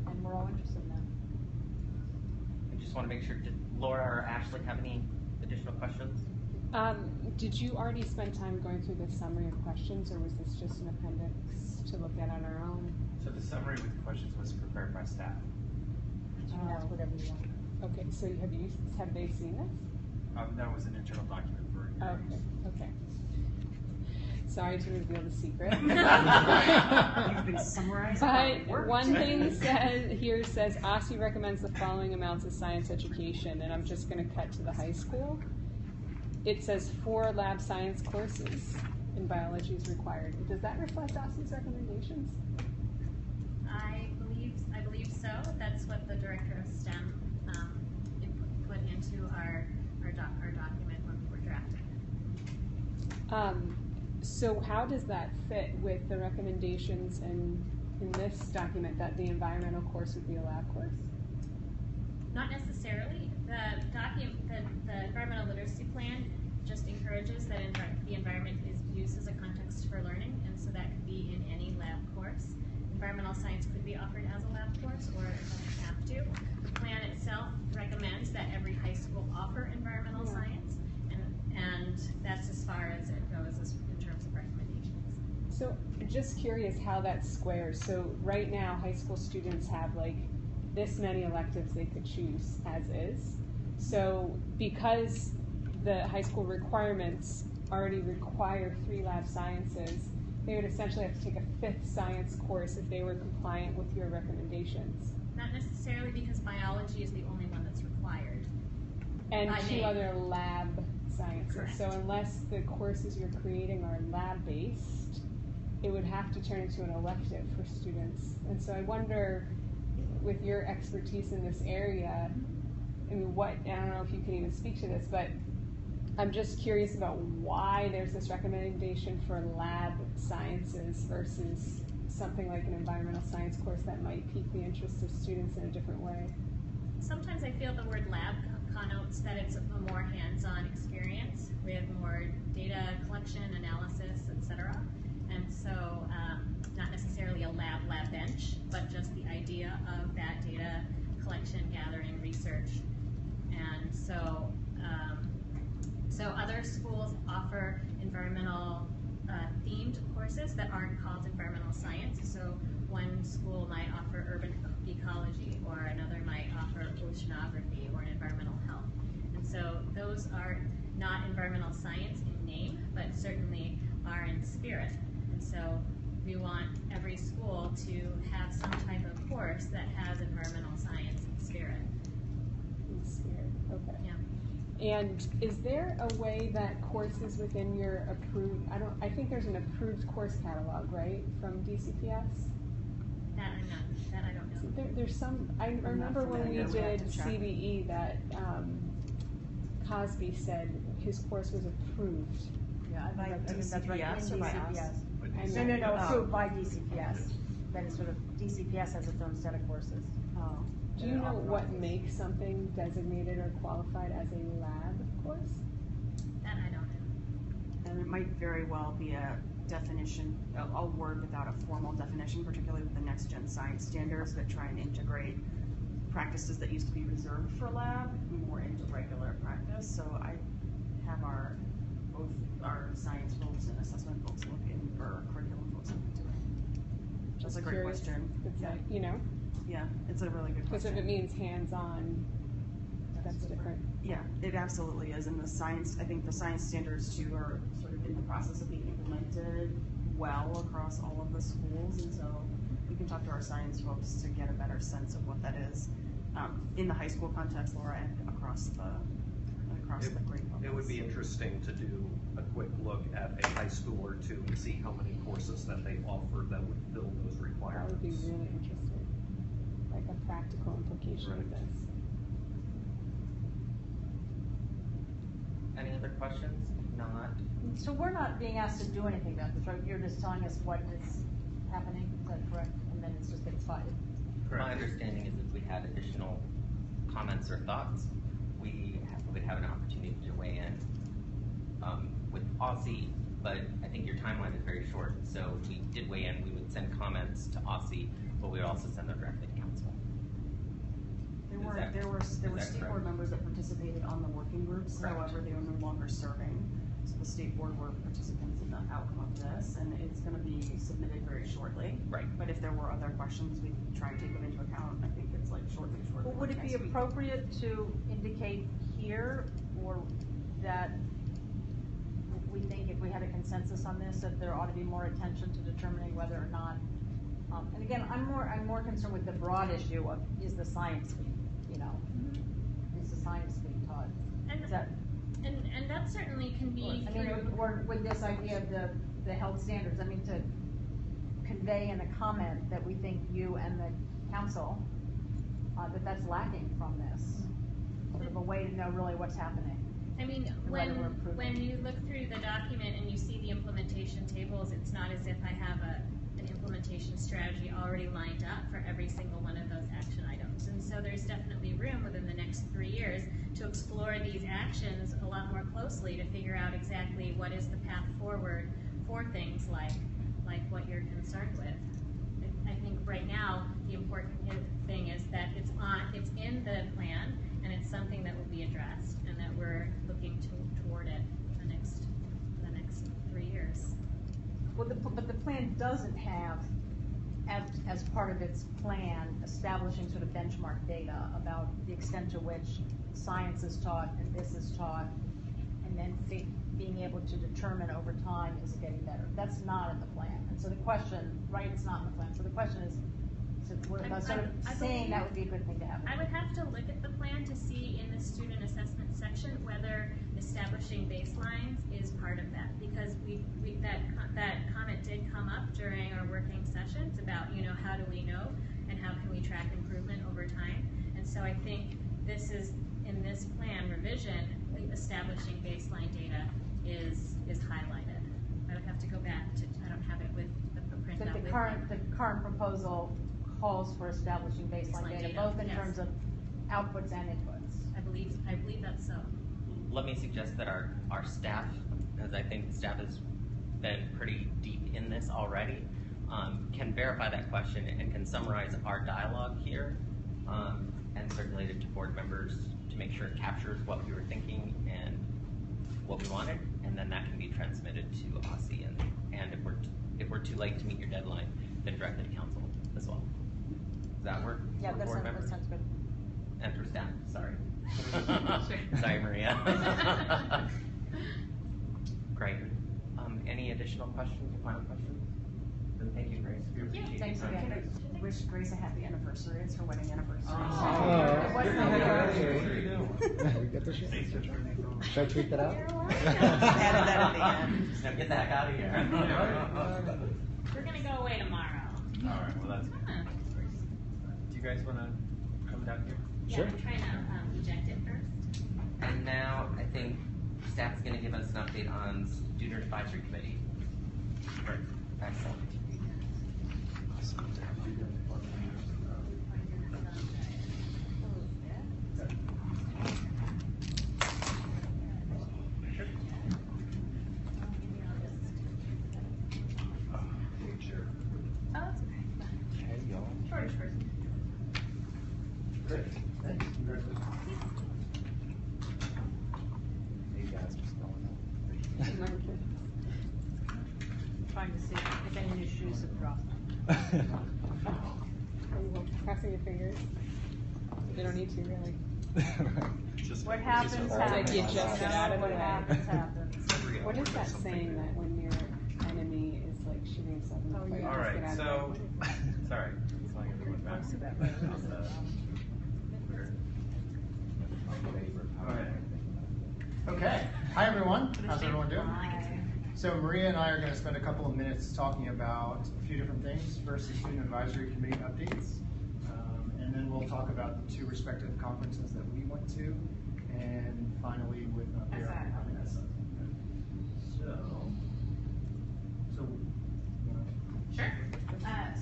and we're all interested in that. I just want to make sure, did Laura or Ashley have any additional questions? Did you already spend time going through the summary of questions, or was this just an appendix to look at on our own? So the summary with the questions was prepared by staff. You can ask whatever you want. Okay, so have they seen this? That was an internal document for review. Okay. Sorry to reveal the secret. You've been summarizing. But one thing says OSSE recommends the following amounts of science education, and I'm just going to cut to the high school. It says 4 lab science courses in biology is required. Does that reflect OSSE's recommendations? I believe so. That's what the director of STEM put into our document when we were drafting it. So how does that fit with the recommendations in this document that the environmental course would be a lab course? Not necessarily. The environmental literacy plan just encourages that the environment is used as a context for learning, and so that could be in any lab course. Environmental science could be offered as a lab course, or it doesn't have to. The plan itself recommends that every high school offer environmental science, and that's as far as it goes in terms of recommendations. So just curious how that squares. So right now, high school students have like this many electives they could choose as is. So because the high school requirements already require 3 lab sciences, they would essentially have to take a 5th science course if they were compliant with your recommendations. Not necessarily, because biology is the only one that's required. And 2 other lab sciences. Correct. So unless the courses you're creating are lab-based, it would have to turn into an elective for students. And so I wonder, with your expertise in this area, I don't know if you can even speak to this, but I'm just curious about why there's this recommendation for lab sciences versus something like an environmental science course that might pique the interest of students in a different way. Sometimes I feel the word lab connotes that it's a more hands-on experience with more data collection, analysis, etc. And so not necessarily a lab bench, but just the idea of that data collection, gathering, research. And so other schools offer environmental themed courses that aren't called environmental science. So one school might offer urban ecology, or another might offer oceanography or environmental health. And so those are not environmental science in name, but certainly are in spirit. And so we want every school to have some type of course that And is there a way that courses within your approved, I think there's an approved course catalog, right, from DCPS? That I don't know. So there's some, I remember when we did CBE that Cosby said his course was approved. Yeah, I think that's right, in DCPS or by us? DCPS. No, approved by DCPS. Then it's sort of, DCPS has its own set of courses. Oh. Do you know what makes something designated or qualified as a lab course? That I don't know. And it might very well be a definition, a word without a formal definition, particularly with the next gen science standards that try and integrate practices that used to be reserved for lab more into regular practice. So I have both our science folks and assessment folks looking, or curriculum folks looking into it. That's a great question. It's like, you know? Yeah, it's a really good Because question. if it means hands-on, that's different. Yeah, it absolutely is, and I think the science standards too are sort of in the process of being implemented well across all of the schools, and so we can talk to our science folks to get a better sense of what that is in the high school context, Laura, and across the grade levels. It would be interesting to do a quick look at a high school or two and see how many courses that they offer that would fill those That requirements. would be really interesting, like a practical implication of this. Any other questions? If not, So we're not being asked to do anything about this, right? You're just telling us what is happening, is that correct? And then it's just gets filed. my understanding is if we had additional comments or thoughts, we would have an opportunity to weigh in with OSSE, but I think your timeline is very short. So if we did weigh in, we would send comments to OSSE, but we would also send them directly to council. There were state correct? board members that participated on the working groups, Correct. however, they were no longer serving. So the state board were participants in the outcome of this, and it's gonna be submitted very shortly. Right. But if there were other questions, we'd try and take them into account. I think it's like shortly. Well, would it be next week. appropriate to indicate here, or that we think if we had a consensus on this, that there ought to be more attention to determining whether or not, and again, I'm more concerned with the broad issue of, is the science being, is the science being taught? Is that, And that certainly can be or with this idea of the health standards, I mean, to convey in a comment that we think you and the council, that's lacking from this, sort of a way to know really what's happening. I mean, Whether we're improving. when you look through the document and you see the implementation tables, it's not as if I have an implementation strategy already lined up for every single one of those action items. And so there's definitely room within the next 3 years to explore these actions a lot more closely to figure out exactly what is the path forward for things like what you're concerned with. I think right now the important thing is that it's in the plan, and it's something that will be addressed, and that we're looking toward it the next 3 years. Well, but the plan doesn't have, as part of its plan, establishing sort of benchmark data about the extent to which science is taught and this is taught, and then being able to determine over time, is it getting better? That's not in the plan. And so the question, right, it's not in the plan. So the question is, so we're sort of saying that would be a good thing to have. I would have to look at the plan to see in the student assessment section whether establishing baselines is part of that, because that comment did come up during our working sessions about, how do we know and how can we track improvement over time. And so I think this is, in this plan revision, establishing baseline data is highlighted. I would have to go back to, I don't have it with the print But out the with current proposal calls for establishing baseline data, both in yes. terms of outputs and inputs. I believe that's so. Let me suggest that our staff, because I think staff has been pretty deep in this already, can verify that question and can summarize our dialogue here and circulate it to board members to make sure it captures what we were thinking and what we wanted, and then that can be transmitted to OSSE, and if we're too late to meet your deadline, then directly to council as well. Does that work? Yeah, for that board members? sounds good. And for staff, sorry. Sorry, Maria. Great. Any additional questions or final questions? Then thank you, Grace. We appreciate your Thanks time. again. Wish Grace a happy anniversary. It's her wedding anniversary. Oh. It wasn't Happy her. anniversary. We get the shit. Should I tweet that out? Added that at the end. Now get the heck out of here. We're gonna go away tomorrow. Alright, well that's good. Huh. Do you guys wanna come down here? Yeah, Sure. I'm trying to eject it first. And now I think staff is going to give us an update on student advisory committee. Right. Excellent. Oh, that's okay. Hey, y'all. Shortish person. Great, thanks, congratulations. Hey guys, what's going on? Trying to see if any new shoes have dropped. Are you crossing your fingers? You don't need to, really. Just What just happens, a- Like you just get out of the What way. happens, happens. Every What hour is that there's something saying new. that when your enemy is like shooting something? Oh, like, yeah. just Alright, get out so, of the way? sorry, just telling everyone back. Most of that, right? On the Twitter. Okay, hi everyone, how's everyone doing? Hi. So Maria and I are going to spend a couple of minutes talking about a few different things. First, the Student Advisory Committee updates, and then we'll talk about the two respective conferences that we went to, and finally with an update on ESSA. Sure.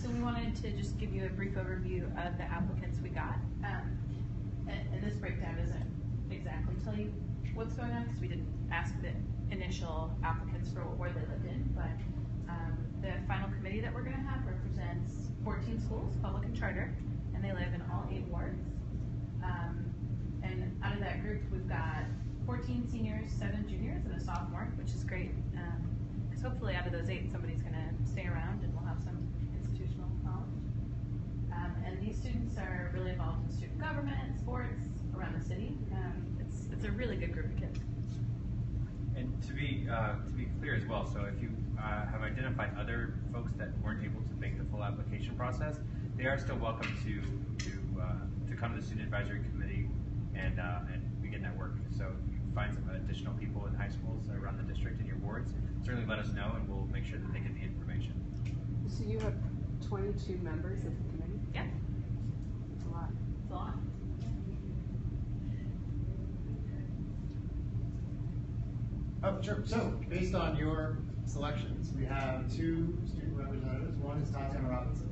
So we wanted to just give you a brief overview of the applicants we got. And this breakdown doesn't exactly tell you what's going on because we didn't ask the initial applicants for where they lived in, but the final committee that we're gonna have represents 14 schools, public and charter, and they live in all 8 wards. And out of that group, we've got 14 seniors, 7 juniors, and a sophomore, which is great. Because hopefully out of those 8, somebody's gonna stay around and we'll have some institutional knowledge. And these students are really involved in student government, sports, around the city. It's a really good group of kids. And to be clear as well, so if you have identified other folks that weren't able to make the full application process, they are still welcome to come to the Student Advisory Committee and begin that work. So if you find some additional people in high schools around the district in your wards, certainly let us know and we'll make sure that they get the information. So you have 22 members of the committee? Yeah, That's a lot. it's a lot. Oh, sure. So, based on your selections, we have 2 student representatives. One is Tatiana Robinson,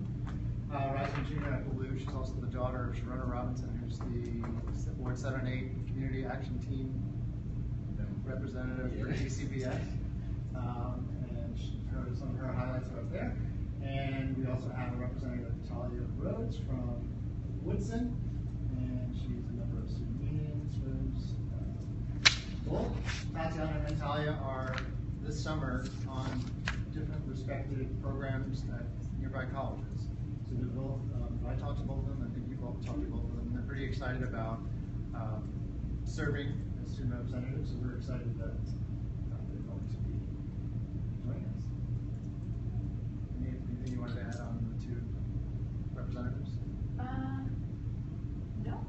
rising junior at Blue. She's also the daughter of Sharona Robinson, who's the Ward 7-8 Community Action Team representative for DCBS. And some of her highlights are up there. And we also have a representative, Talia Rhodes from Woodson, and she's a member of student unions, SWIMS. Both Tatiana and Talia are this summer on different respective programs at nearby colleges. So they're both, I talked to both of them, I think you've all talked to both of them, and they're pretty excited about serving as student representatives, so we're excited that they're going to be joining us. Anything you wanted to add on the 2 representatives? No,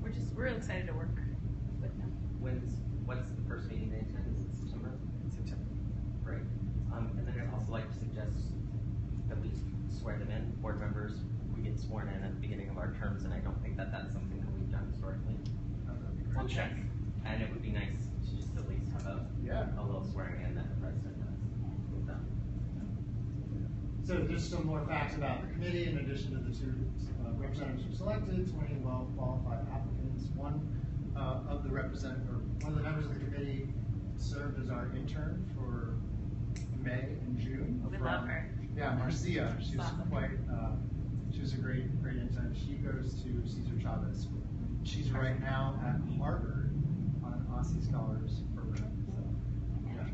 we're real excited to work with them. What's the first meeting they attend? Is it September? September. Great. And then I'd also like to suggest that we swear them in, board members. We get sworn in at the beginning of our terms, and I don't think that that's something that we've done historically. We'll check. And it would be nice to just at least have a little swearing in that the president does with them. So just some more facts about the committee, in addition to the 2 representatives who selected, 20 well-qualified applicants. One of the members of the committee served as our intern for May and June. We love her. Yeah, Marcia. She was Awesome. she was a great intern. She goes to Cesar Chavez School. She's right now at Harvard on an OSSE Scholars program. So, yeah.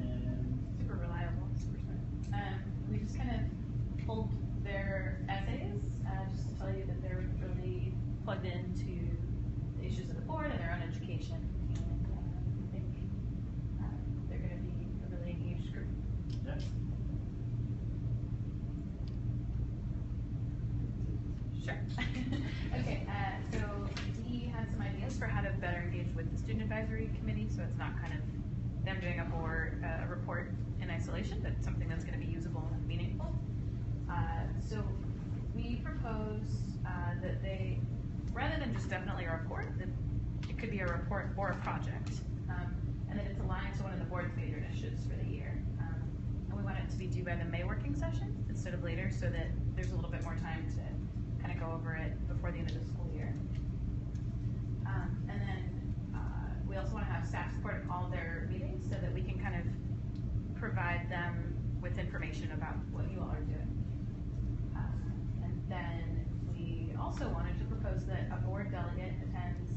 And Super reliable, super smart. We just kind of pulled their essays, just to tell you that they're really plugged into the issues of the board and their own education. And I think they're going to be a really engaged group. yeah. Sure. Okay, so we had some ideas just for how to better engage with the student advisory committee, so it's not kind of them doing a report in isolation, but something that's going to be usable and meaningful. So we propose that they, rather than just definitely a report, that it could be a report or a project, and that it's aligned to one of the board's major initiatives for the year. And we want it to be due by the May working session instead of later, so that there's a little bit more time to kind of go over it before the end of the school year. And then we also want to have staff support at all their meetings so that we can kind of provide them with information about what you all are doing. And then we also wanted to propose that a board delegate attends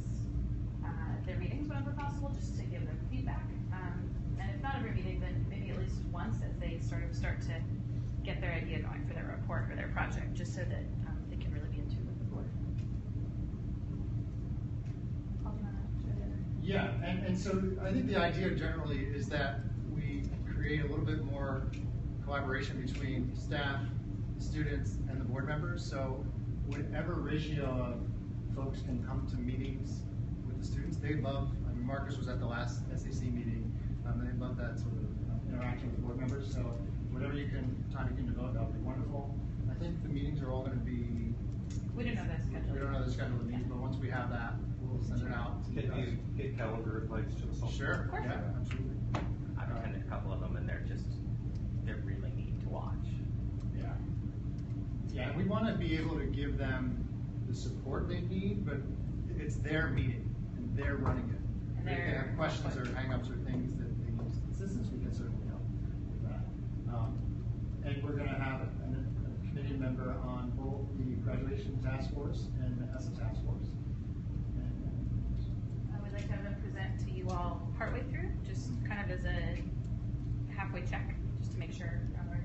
their meetings whenever possible, just to give them feedback. And if not every meeting, then maybe at least once as they sort to get their idea going for their report or their project, just so that they can really be in tune with the board. Paul, do you want to show the other? Yeah, and so I think the idea generally is that we create a little bit more collaboration between staff, students, and the board members. So whatever ratio of folks can come to meetings with the students, they love, I mean, Marcus was at the last SAC meeting, and they love that sort of interaction with the board members. So whatever time you can devote, that would be wonderful. I think the meetings are all going to be. We don't know the schedule. We don't know the schedule of the meetings, but once we have that, we'll send it out. To Get these, get calendar invites to us all. Sure. Of course. Yeah, absolutely. I've attended a couple of them, and they're really neat to watch. Yeah. Yeah, and we want to be able to give them the support they need, but it's their meeting, and they're running it. And If they have questions or hang-ups or things that they need assistance, we can certainly help with that. And we're going to have a committee member on both the graduation task force and the ESSA task force. I would like to have them present to you all partway through, just kind of as a halfway check, just to make sure we're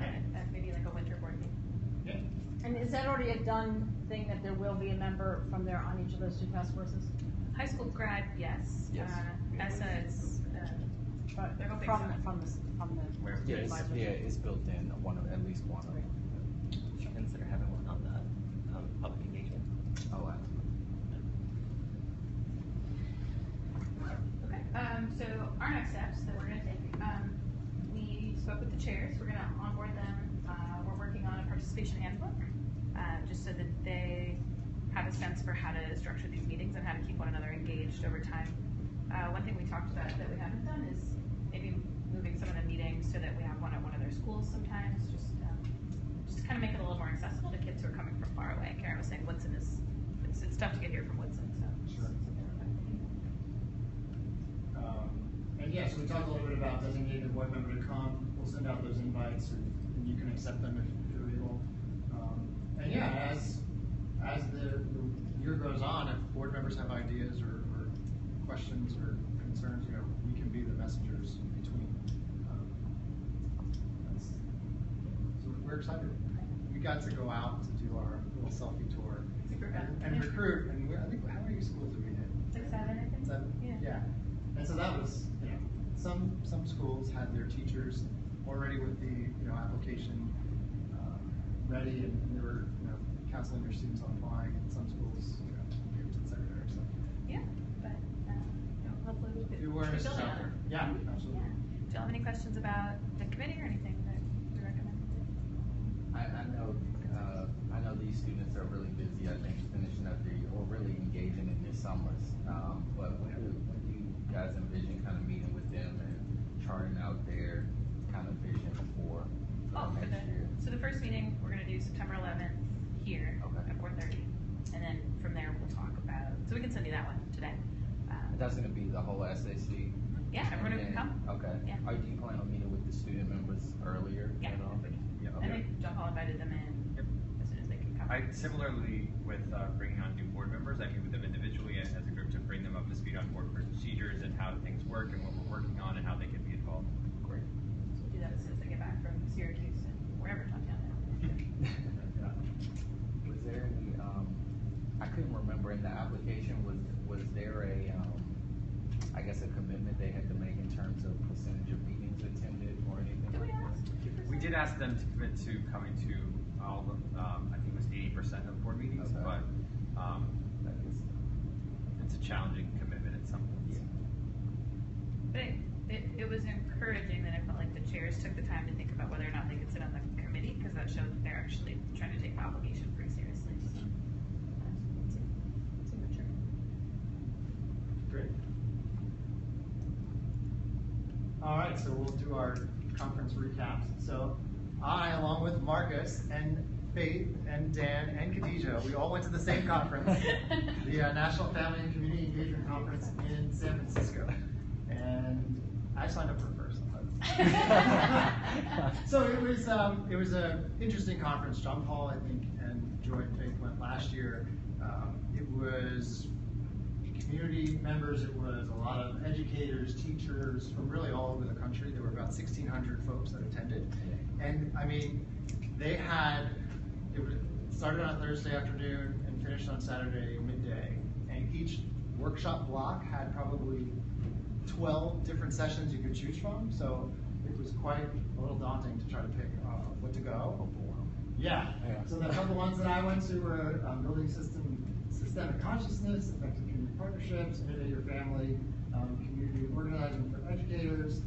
on at maybe like a winter board meeting. Yeah. And is that already a done thing that there will be a member from there on each of those two task forces? High school grad, yes. Yes. ESSA is, they're hoping From so. the Where- Yeah, advisors? it's built in at least one of them. Should consider having one on the public engagement. Oh, wow. Okay, so our next steps that we're gonna take, we spoke with the chairs, we're gonna onboard them, we're working on a participation handbook, just so that they have a sense for how to structure these meetings and how to keep one another engaged over time. One thing we talked about that we haven't done is maybe moving some of the meetings so that we have one at one of their schools sometimes, just to kind of make it a little more accessible to kids who are coming from far away. Karen was saying Woodson it's tough to get here from Woodson, so. Sure. And yes, we talked a little bit about designating a board member to come. We'll send out those invites, and you can accept them if you're able. And yeah, as the year goes on, if board members have ideas or questions or concerns, we can be the messengers in between. So we're excited. We got to go out to do our little selfie tour Super fun. and recruit. And I think, how many schools did we hit? Like 7, I think? 7? Yeah. And so that was, some schools had their teachers already with the, application ready, and they were, counseling their students on applying, and some schools, gave it to the secretary, so. Yeah, but hopefully we could The awareness is build out on there. it. Yeah, absolutely. Yeah. Do you have any questions about the committee or anything that you recommend? I know these students are really busy, I think, finishing up their, or really engaging in their summers. But when do you guys envision kind of meeting with them and charting out their kind of vision for the next year? So the first meeting, we're gonna do September 11th here Okay. at 4:30. And then from there, we'll talk about, so we can send you that one today. That's gonna be the whole SAC? Yeah, everyone who can And then- come. Okay. Yeah. Do you plan on meeting with the student members earlier? Yeah. at all? Yeah. I think John Paul invited them in as soon as they can come. Similarly with bringing on new board members, I meet with them individually as a group to bring them up to speed on board procedures and how things work and what we're working on and how they can be involved. Great. So we'll do that as soon as they get back from Syracuse and wherever Tatiana is. Was there any, I couldn't remember in the application, was there a, I guess a commitment they had to make in terms of percentage of meetings attended or anything Did we like ask? that? We did ask them to commit to coming to all of, I think it was 80% of board meetings, Okay. but That is, it's a challenging commitment at some points. But it was encouraging that I felt like the chairs took the time to think about whether or not they could sit on the committee, because that showed that they're actually trying to take the obligation pretty seriously. So it's mature. Great. All right, so we'll do our conference recaps. So I, along with Marcus and Faith and Dan and Khadijah, we all went to the same conference, the National Family and Community Engagement Conference in San Francisco. And I signed up for it first. So it was an interesting conference. John Paul, I think, and Joy and Faith went last year. It was community members, it was a lot of educators, teachers from really all over the country. There were about 1,600 folks that attended. And I mean, it started on Thursday afternoon and finished on Saturday midday. And each workshop block had probably 12 different sessions you could choose from. So it was quite a little daunting to try to pick what to go. Yeah. So the couple ones that I went to were building systemic consciousness, effective community partnerships, innovate your family, community organizing for educators.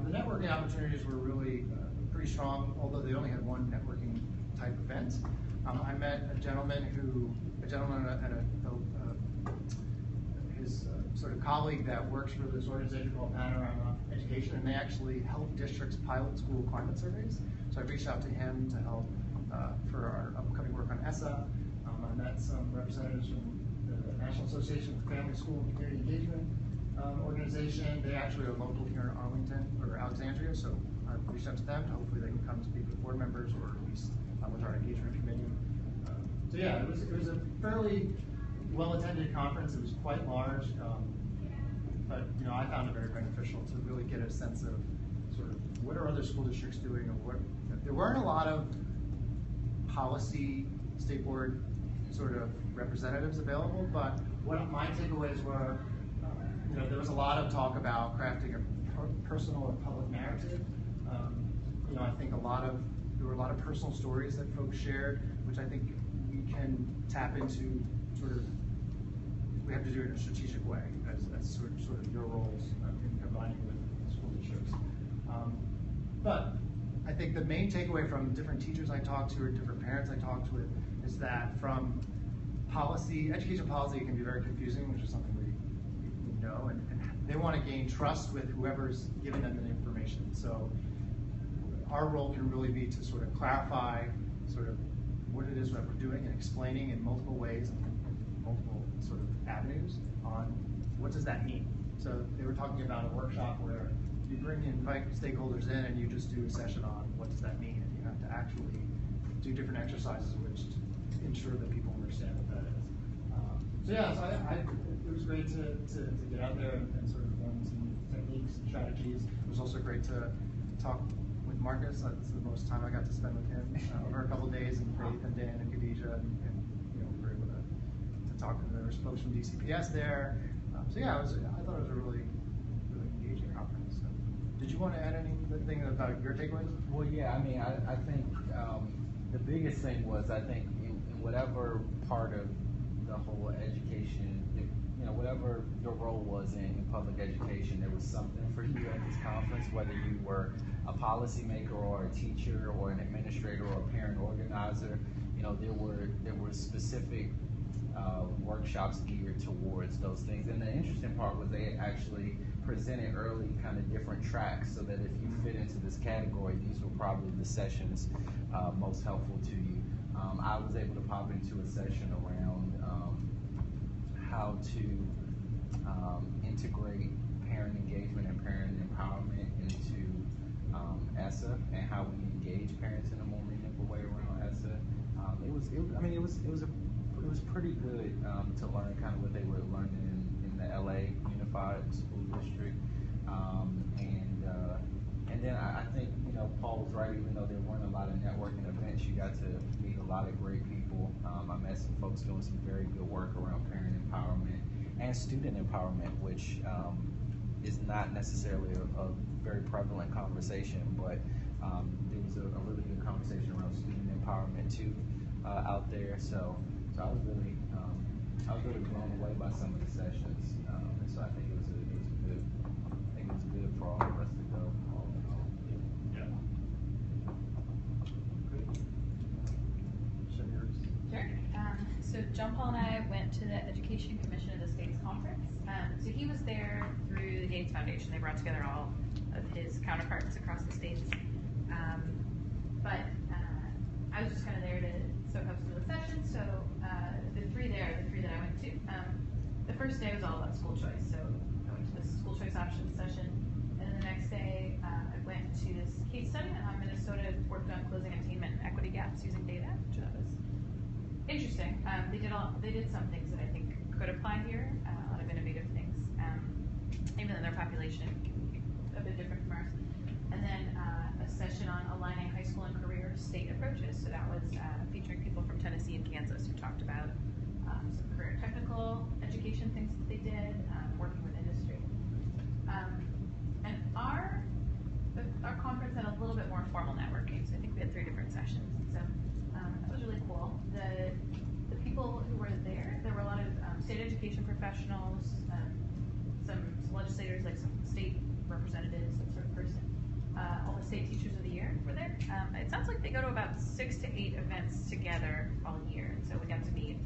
The networking opportunities were really pretty strong, although they only had one networking type event. I met a gentleman and his sort of colleague that works for this organization called Panorama Education, and they actually help districts pilot school climate surveys. So I reached out to him to help for our upcoming work on OSSE. I met some representatives from the National Association for Family, School, and Community Engagement organization. They actually are local here in Arlington or Alexandria, so I reached out to them. Hopefully they can come speak with board members or at least with our engagement committee. So yeah, it was a fairly well-attended conference. It was quite large, but I found it very beneficial to really get a sense of sort of what are other school districts doing, or what. There weren't a lot of policy state board sort of representatives available, but what my takeaways were, there was a lot of talk about crafting a personal or public narrative. I think there were a lot of personal stories that folks shared, which I think we can tap into we have to do it in a strategic way as sort of your roles in combining with school districts. But I think the main takeaway from different teachers I talked to or different parents I talked with is that from education policy can be very confusing, which is something we know, and they want to gain trust with whoever's giving them the information. So our role can really be to sort of clarify sort of what it is that we're doing and explaining in multiple ways and multiple sort of avenues on what does that mean. So they were talking about a workshop where you invite stakeholders in and you just do a session on what does that mean, and you have to actually do different exercises which ensure that people understand what that is. So it was great to get out there and sort of learn some techniques and strategies. It was also great to talk with Marcus. That's the most time I got to spend with him over a couple of days, and Faith and Dan and Khadijah, and we were able to talk to them. There was folks from DCPS there. I thought it was a really engaging conference. So, did you want to add anything about your takeaways? Well, yeah, I mean, I think the biggest thing was, I think in whatever part of the whole education, whatever your role was in public education, there was something for you at this conference, whether you were a policymaker or a teacher or an administrator or a parent organizer. There were specific workshops geared towards those things. And the interesting part was they actually presented early kind of different tracks, so that if you fit into this category, these were probably the sessions most helpful to you. I was able to pop into a session around how to integrate parent engagement and parent empowerment into OSSE, and how we engage parents in a more meaningful way around OSSE. It was pretty good to learn kind of what they were learning in the LA Unified School District, and then I think Paul was right. Even though there weren't a lot of networking events, you got to meet a lot of great people. I met some folks doing some very good work around parent empowerment and student empowerment, which is not necessarily a very prevalent conversation, but there was a really good conversation around student empowerment too out there. So I was really I was really blown away by some of the sessions, and so I think it was good for all of us to go. All in all. Yeah. Sure. So John Paul and I went to the Education Commission of the States Conference. So he was there through the Gates Foundation. They brought together all of his counterparts across the states. But I was just kind of there to soak up some of the sessions. So the three that I went to, the first day was all about school choice. So I went to the school choice options session. And then the next day, I went to this case study on how Minnesota worked on closing attainment and equity gaps using data, which I thought was interesting. They did some things that I think could apply here, a lot of innovative things, even though their population can be a bit different from ours. And then a session on aligning high school and career state approaches. So that was featuring people from Tennessee and Kansas who talked about some career technical education things that they did, working with industry. And our conference had a little bit more formal networking. So I think we had 3 different sessions. So that was really cool. The people who were there were a lot of state education professionals, some legislators, like some state representatives, that sort of person. All the state teachers of the year were there. It sounds like they go to about 6 to 8 events together all year. So we got to meet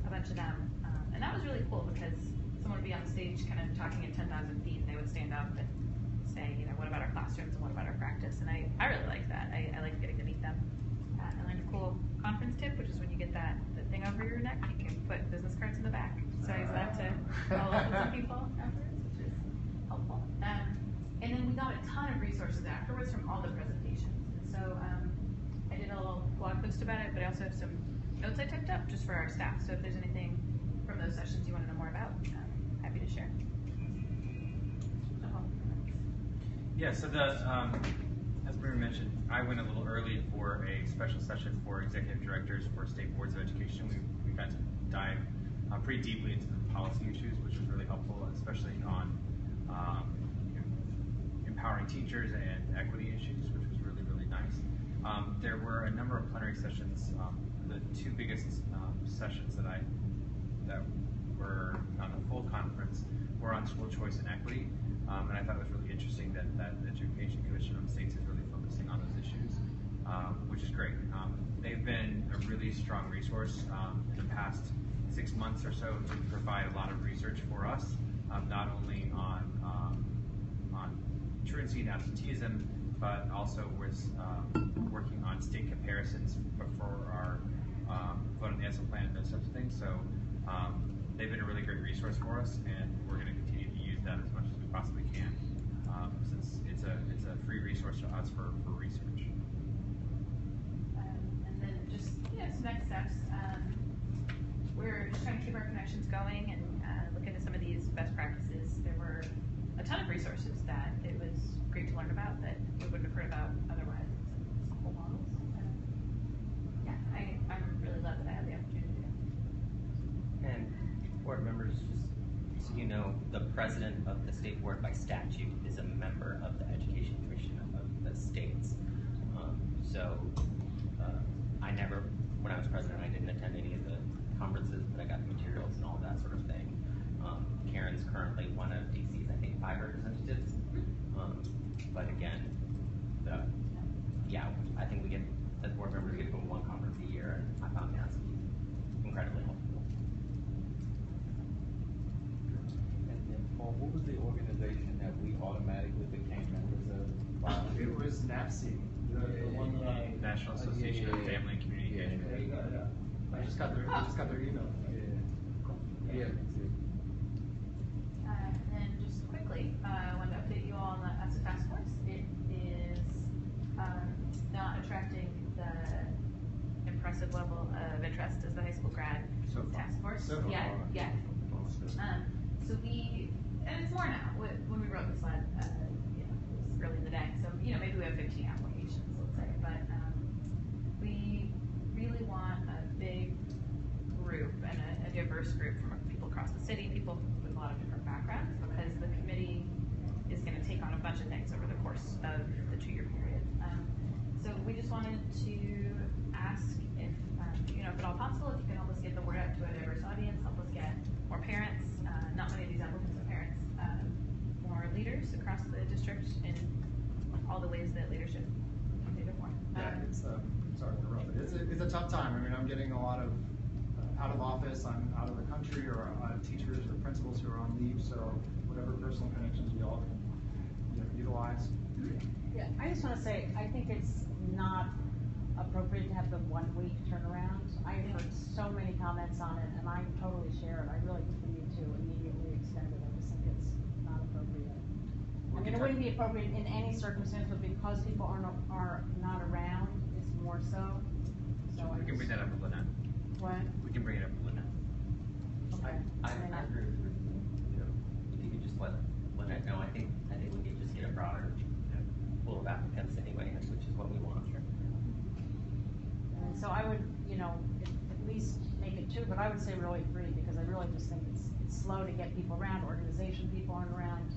a bunch of them. And that was really cool because someone would be on the stage kind of talking at 10,000 feet and they would stand up and say, you know, what about our classrooms and what about our practice? And I really like that. I like getting to meet them. I learned a cool conference tip, which is when you get the thing over your neck, you can put business cards in the back. So I use that to follow up with some people afterwards, which is helpful. And then we got a ton of resources afterwards from all the presentations. And so I did a little blog post about it, but I also have some notes I typed up just for our staff. So if there's anything from those sessions you want to know more about, I'm happy to share. Yeah, so as Maria mentioned, I went a little early for a special session for executive directors for state boards of education. We got to dive pretty deeply into the policy issues, which was really helpful, especially on empowering teachers and equity issues, which was really, really nice. There were a number of plenary sessions. The 2 biggest sessions that were on the full conference were on school choice and equity. And I thought it was really interesting that the Education Commission of the States is really focusing on those issues, which is great. They've been a really strong resource in the past 6 months or so to provide a lot of research for us, not only on truancy and absenteeism, but also was working on state comparisons before our vote on the ESSA plan and those types of things. So they've been a really great resource for us, and we're going to continue to use that as much as we possibly can, since it's a free resource to us for research. And then just some next steps. We're just trying to keep our connections going and look into some of these best practices. There were a ton of resources that it was great to learn about that we wouldn't have heard about otherwise. Some cool models. I'm really glad that I had the opportunity to. And board members, just so you know, the president of the state board by statute is a member of the Education Commission of the states. I never, when I was president, I didn't attend any of the conferences, but I got the materials and all that sort of thing. Karen's currently one of DC's, I think, 5 representatives. But again, I think we get, as board members, we get to go to 1 conference a year, and I found that to be incredibly helpful. And then, Paul, what was the organization that we automatically became members of? It was NAPSI, the one that I... National Association of Family and Community Engagement. Yeah. I just got their email. Yeah, me too. And then just quickly, I wanted to update you all on the OSSE task force. It is not attracting the impressive level of interest as the high school grad task force. So far. Yeah. So and it's more now. When we wrote this slide, it was early in the day. So maybe we have 15 applications, let's say. But we really want a big group and a diverse group from people across the city, people with a lot of different backgrounds, because the committee is going to take on a bunch of things over the course of the 2-year period. So we just wanted to ask if at all possible, if you can help us get the word out to a diverse audience, help us get church in all the ways that leadership can do it more. Yeah, it's sorry to interrupt, but it's a tough time. I mean, I'm getting a lot of out of office, I'm out of the country, or I have teachers or principals who are on leave, so whatever personal connections we all can utilize. Yeah, I just wanna say, I think it's not appropriate to have the 1 week turnaround. I heard so many comments on it, and I totally share it. I really think we need to immediately extend it. I just think it's not appropriate. I mean, it wouldn't be appropriate in any circumstance, but because people are not around, it's more so. So We can bring that up with Lynette. What? We can bring it up with Lynette. Okay. I agree with you. If you could just let Lynette know, I think we could just get a broader pool of applicants anyway, which is what we want. And so I would, at least make it 2, but I would say really 3, because I really just think it's slow to get people around, organization people aren't around.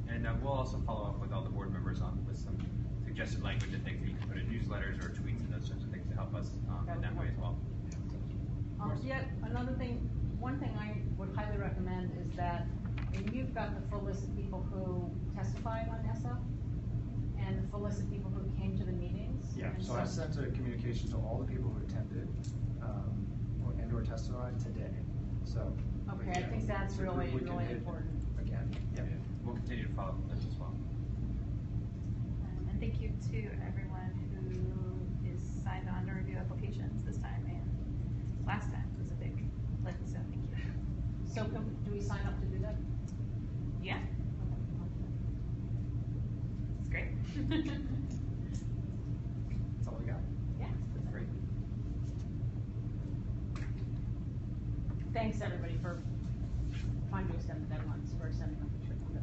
And we'll also follow up with all the board members with some suggested language and things that you can put in newsletters or tweets and those sorts of things to help us in that way as well. Yet another thing, one thing I would highly recommend is that you've got the full list of people who testified on ESSA and the full list of people who came to the meetings. Yeah, And so I sent a communication to all the people who attended and/or testified today. So. Okay, I think that's really, we can really hit important. Again, yeah. We'll continue to follow up with this as well. And thank you to everyone who is signed on to review applications this time and last time. It was a big lift, so thank you. So do we sign up to do that? Yeah, it's great. That's all we got. Yeah. That's great. Thanks, everybody, for trying to extend the deadlines for extending them.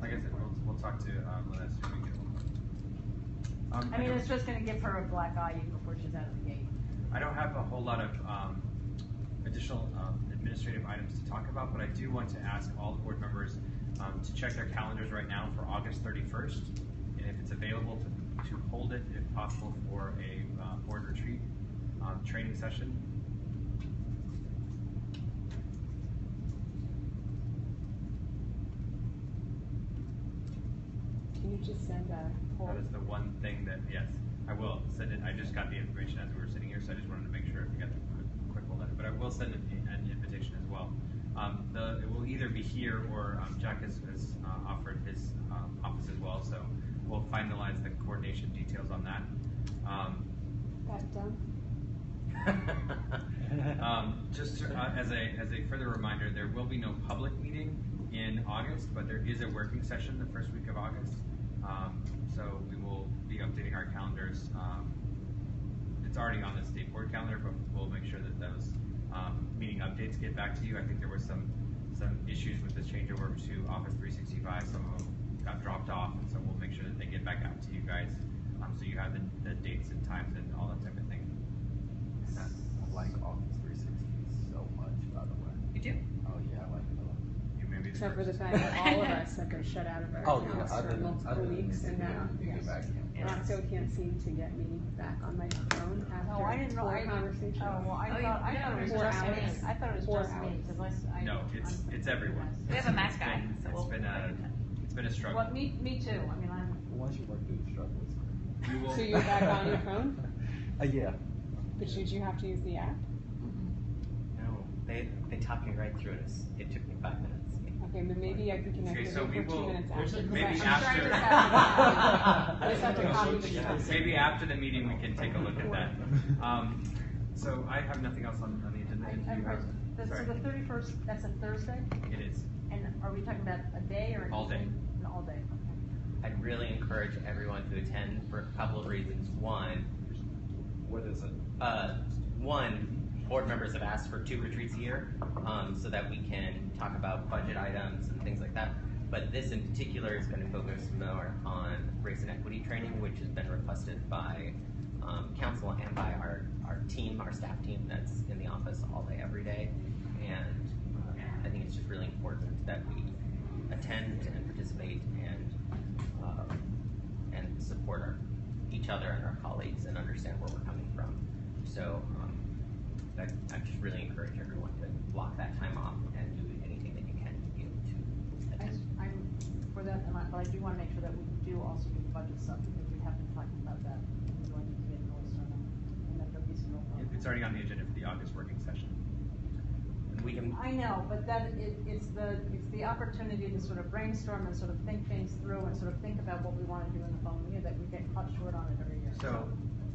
Like I said, we'll talk to Lynette soon. We can- I mean, it's just gonna give her a black eye even before she's out of the gate. I don't have a whole lot of additional administrative items to talk about, but I do want to ask all the board members to check their calendars right now for August 31st, and if it's available to hold it, if possible, for a board retreat training session. Can you just send a poll? That is the one thing that, yes, I will send it. I just got the information as we were sitting here, so I just wanted to make sure if you got the quick hold on it. But I will send an invitation as well. It will either be here or Jack has offered his office as well, so we'll finalize the coordination details on that. That done? Just as a further reminder, there will be no public meeting in August, but there is a working session the first week of August. So we will be updating our calendars. It's already on the state board calendar, but we'll make sure that those meeting updates get back to you. I think there were some issues with the changeover to Office 365. Some of them got dropped off, and so we'll make sure that they get back out to you guys, so you have the dates and times and all that type of thing. I like Office 360 so much, by the way. You do? Oh yeah, I like it a lot. You may be the Except for the first. fact that all of us have been shut out of our Oh yeah, accounts I for didn't. multiple weeks, and now You get back in. and I still can't seem to get me back on my phone after Oh, I didn't know. 4 conversations. Oh, well, I Oh, thought it was no, just 4 me. hours. I thought it was 4 just me, hours. because No, it's everyone. We have a Mac guy, so It's we'll. been a struggle. Well, me too. I mean, Once you work through the struggle, it's great. We will. So you're back on your phone? Yeah. But did you have to use the app? No, they talked me right through it. It took me 5 minutes. Okay, but maybe I can connect Okay, with so you we for 2 will- minutes there's after. a- maybe I'm sure after- I just have to copy the stuff. Maybe after the meeting we can take a look at that. So I have nothing else on the agenda. If you have, so sorry. the 31st, that's a Thursday? It is. And are we talking about a day or? All day. No, all day, okay. I'd really encourage everyone to attend for a couple of reasons. One, What is it? board members have asked for 2 retreats a year, so that we can talk about budget items and things like that. But this in particular is going to focus more on race and equity training, which has been requested by council and by our team, our staff team that's in the office all day, every day. And I think it's just really important that we attend and participate and support each other and our colleagues and understand where we're coming from. So I just really encourage everyone to block that time off and do anything that you can to be able to attend. I'm for that, but I I do wanna make sure that we do also do the budget stuff, because we have been talking about that. We're going to get an oyster and that there'll be some real progress. It's already on the agenda for the August working session. We can, I know, but it's the opportunity to sort of brainstorm and sort of think things through and sort of think about what we wanna do in the following year, that we get caught short on it every year. So-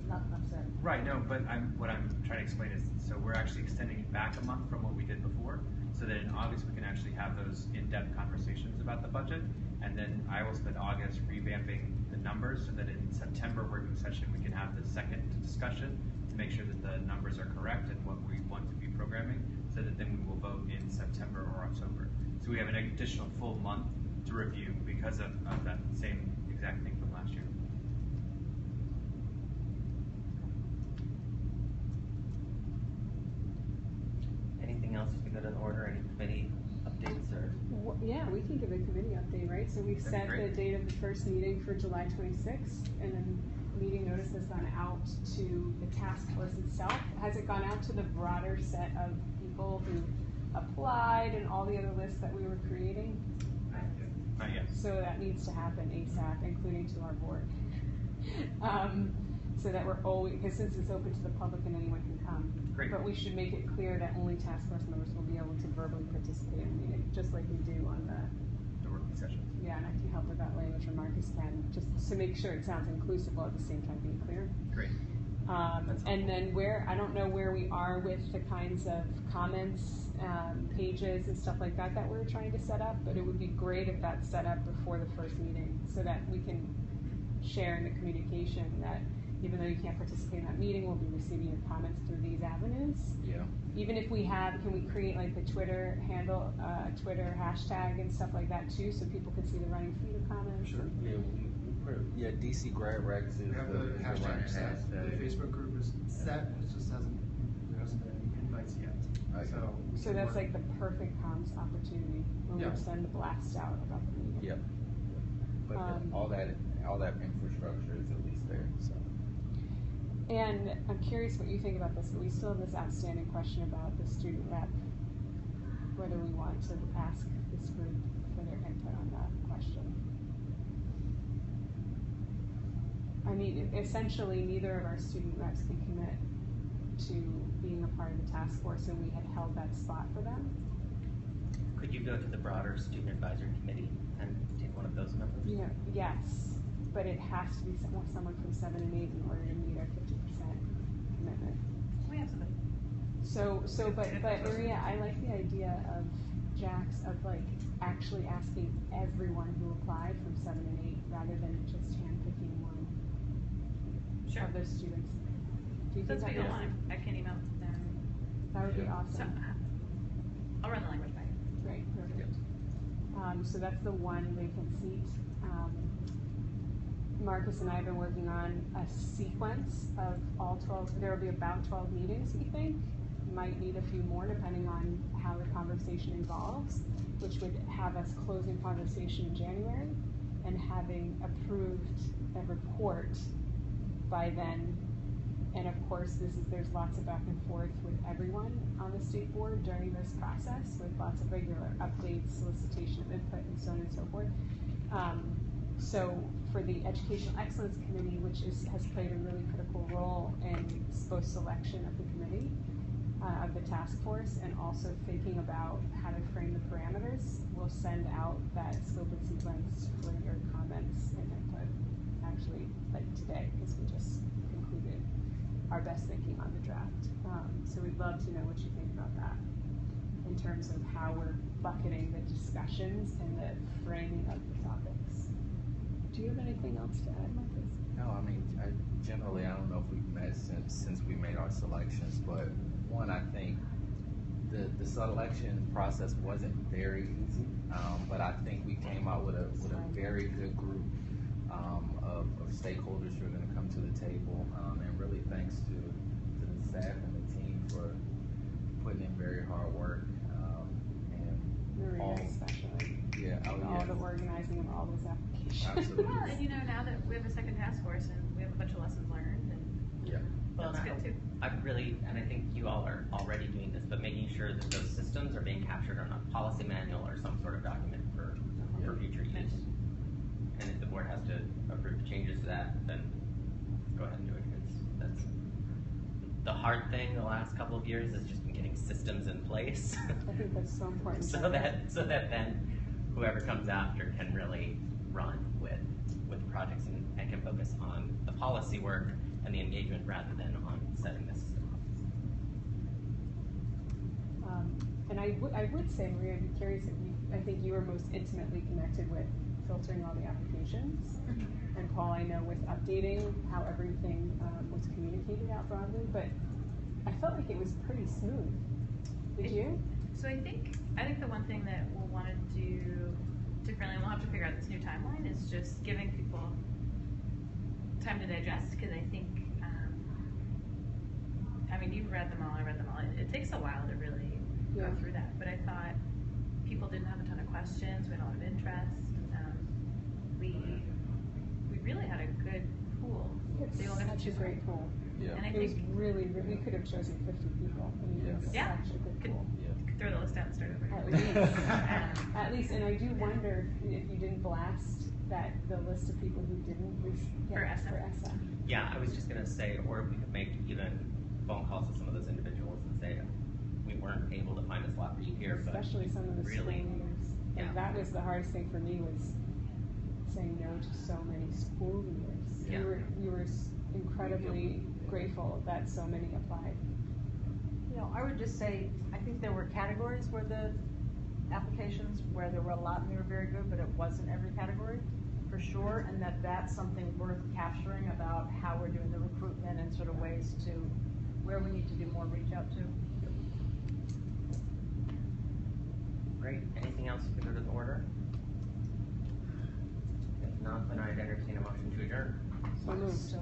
Not enough said. Right, no, but what I'm trying to explain is, so we're actually extending it back a month from what we did before, so that in August we can actually have those in-depth conversations about the budget, and then I will spend August revamping the numbers, so that in September working session, we can have the second discussion to make sure that the numbers are correct and what we want to be programming, so that then we will vote in September or October. So we have an additional full month to review because of that same exact thing from last year. anything else to go to the order, any committee updates or? Yeah, we can give a committee update, right? So we've set the date of the first meeting for July 26th, and then meeting notice has gone out to the task force itself. Has it gone out to the broader set of people who applied and all the other lists that we were creating? Not yet. So that needs to happen ASAP, including to our board. So that we're always, because since it's open to the public and anyone can come. Great. But we should make it clear that only task force members will be able to verbally participate in the meeting, just like we do on The working session. yeah, and I can help with that language, or Marcus can, just to make sure it sounds inclusive while at the same time being clear. Great. And then I don't know where we are with the kinds of comments, pages and stuff like that we're trying to set up, but it would be great if that's set up before the first meeting, so that we can share in the communication that even though you can't participate in that meeting, we'll be receiving your comments through these avenues. Yeah. Even if we can we create like the Twitter handle, Twitter hashtag and stuff like that too, so people can see the running feed of comments? Sure. Yeah, DC Grad Rex is We have the hashtag set. The Facebook group is set, it just there hasn't been any invites yet. Okay. So that's like the perfect comms opportunity when Yeah. we send the blast out about the meeting. Yep. But all that infrastructure is at least there, so. And I'm curious what you think about this, but we still have this outstanding question about the student rep, whether we want to ask this group for their input on that question. I mean, essentially, neither of our student reps can commit to being a part of the task force, and we had held that spot for them. Could you go to the broader student advisory committee and take one of those members? You know, yes, but it has to be someone from 7 and 8 in order to meet our 50% commitment. We have somebody. But Maria, I like the idea of Jax, of like actually asking everyone who applied from 7 and 8 rather than just handpicking one Sure. of those students. Do you Let's think make that a line. I can email them. that would be Yeah. So, awesome? I'll run the language by you. Great, perfect. So that's the one vacant seat. Marcus and I have been working on a sequence of all 12, there will be about 12 meetings, we think. Might need a few more depending on how the conversation evolves, which would have us closing conversation in January and having approved a report by then. And of course, there's lots of back and forth with everyone on the state board during this process, with lots of regular updates, solicitation of input, and so on and so forth. So for the Educational Excellence Committee, which has played a really critical role in both selection of the committee, of the task force, and also thinking about how to frame the parameters, we'll send out that scope and sequence for your comments and input, actually, like today, because we just concluded our best thinking on the draft. So we'd love to know what you think about that in terms of how we're bucketing the discussions and the framing of the topics. Do you have anything else to add, Marcus? No, I mean, I don't know if we've met since we made our selections, but one, I think the selection process wasn't very easy, but I think we came out with a very good group of stakeholders who are going to come to the table, and really thanks to the staff and the team for putting in very hard work. Maria especially. Yeah, all the organizing of all those applications. Absolutely. Well, and now that we have a second task force and we have a bunch of lessons learned, and Well, that's good too. and I think you all are already doing this, but making sure that those systems are being captured on a policy manual or some sort of document for future use. And if the board has to approve the changes to that, then go ahead and do it. That's the hard thing the last couple of years has just been getting systems in place. I think that's so important. so that then whoever comes after can really run with projects and can focus on the policy work and the engagement rather than on setting the system up. And I would say, Maria, I'd be curious if I think you were most intimately connected with filtering all the applications. And Paul, I know with updating how everything was communicated out broadly, but I felt like it was pretty smooth. Did you? So I think the one thing that we'll want to do differently, and we'll have to figure out this new timeline, is just giving people time to digest, because I think, I mean, you've read them all, I read them all. It takes a while to really go through that, but I thought people didn't have a ton of questions, we had a lot of interest. We really had a good pool. It's such a great pool. Yeah. And I It was think really, we could have chosen 50 people. I mean, it was Yeah. such a good Could- pool. could throw the list out and start over. At least. At least, and I do wonder if you didn't blast the list of people who didn't For ESSA. For ESSA. Yeah, I was just gonna say, or we could make even phone calls to some of those individuals and say, we weren't able to find a slot for you here, but Especially some of the school really, leaders. yeah. And that was the hardest thing for me, was saying no to so many school leaders. Yeah. We were incredibly grateful that so many applied. You know, I would just say, I think there were categories where the applications, where there were a lot and they were very good, but it wasn't every category, for sure, and that's something worth capturing about how we're doing the recruitment and sort of ways to, where we need to do more reach out to. Great. Anything else for good of the order? If not, then I'd entertain a motion to adjourn. So moved. So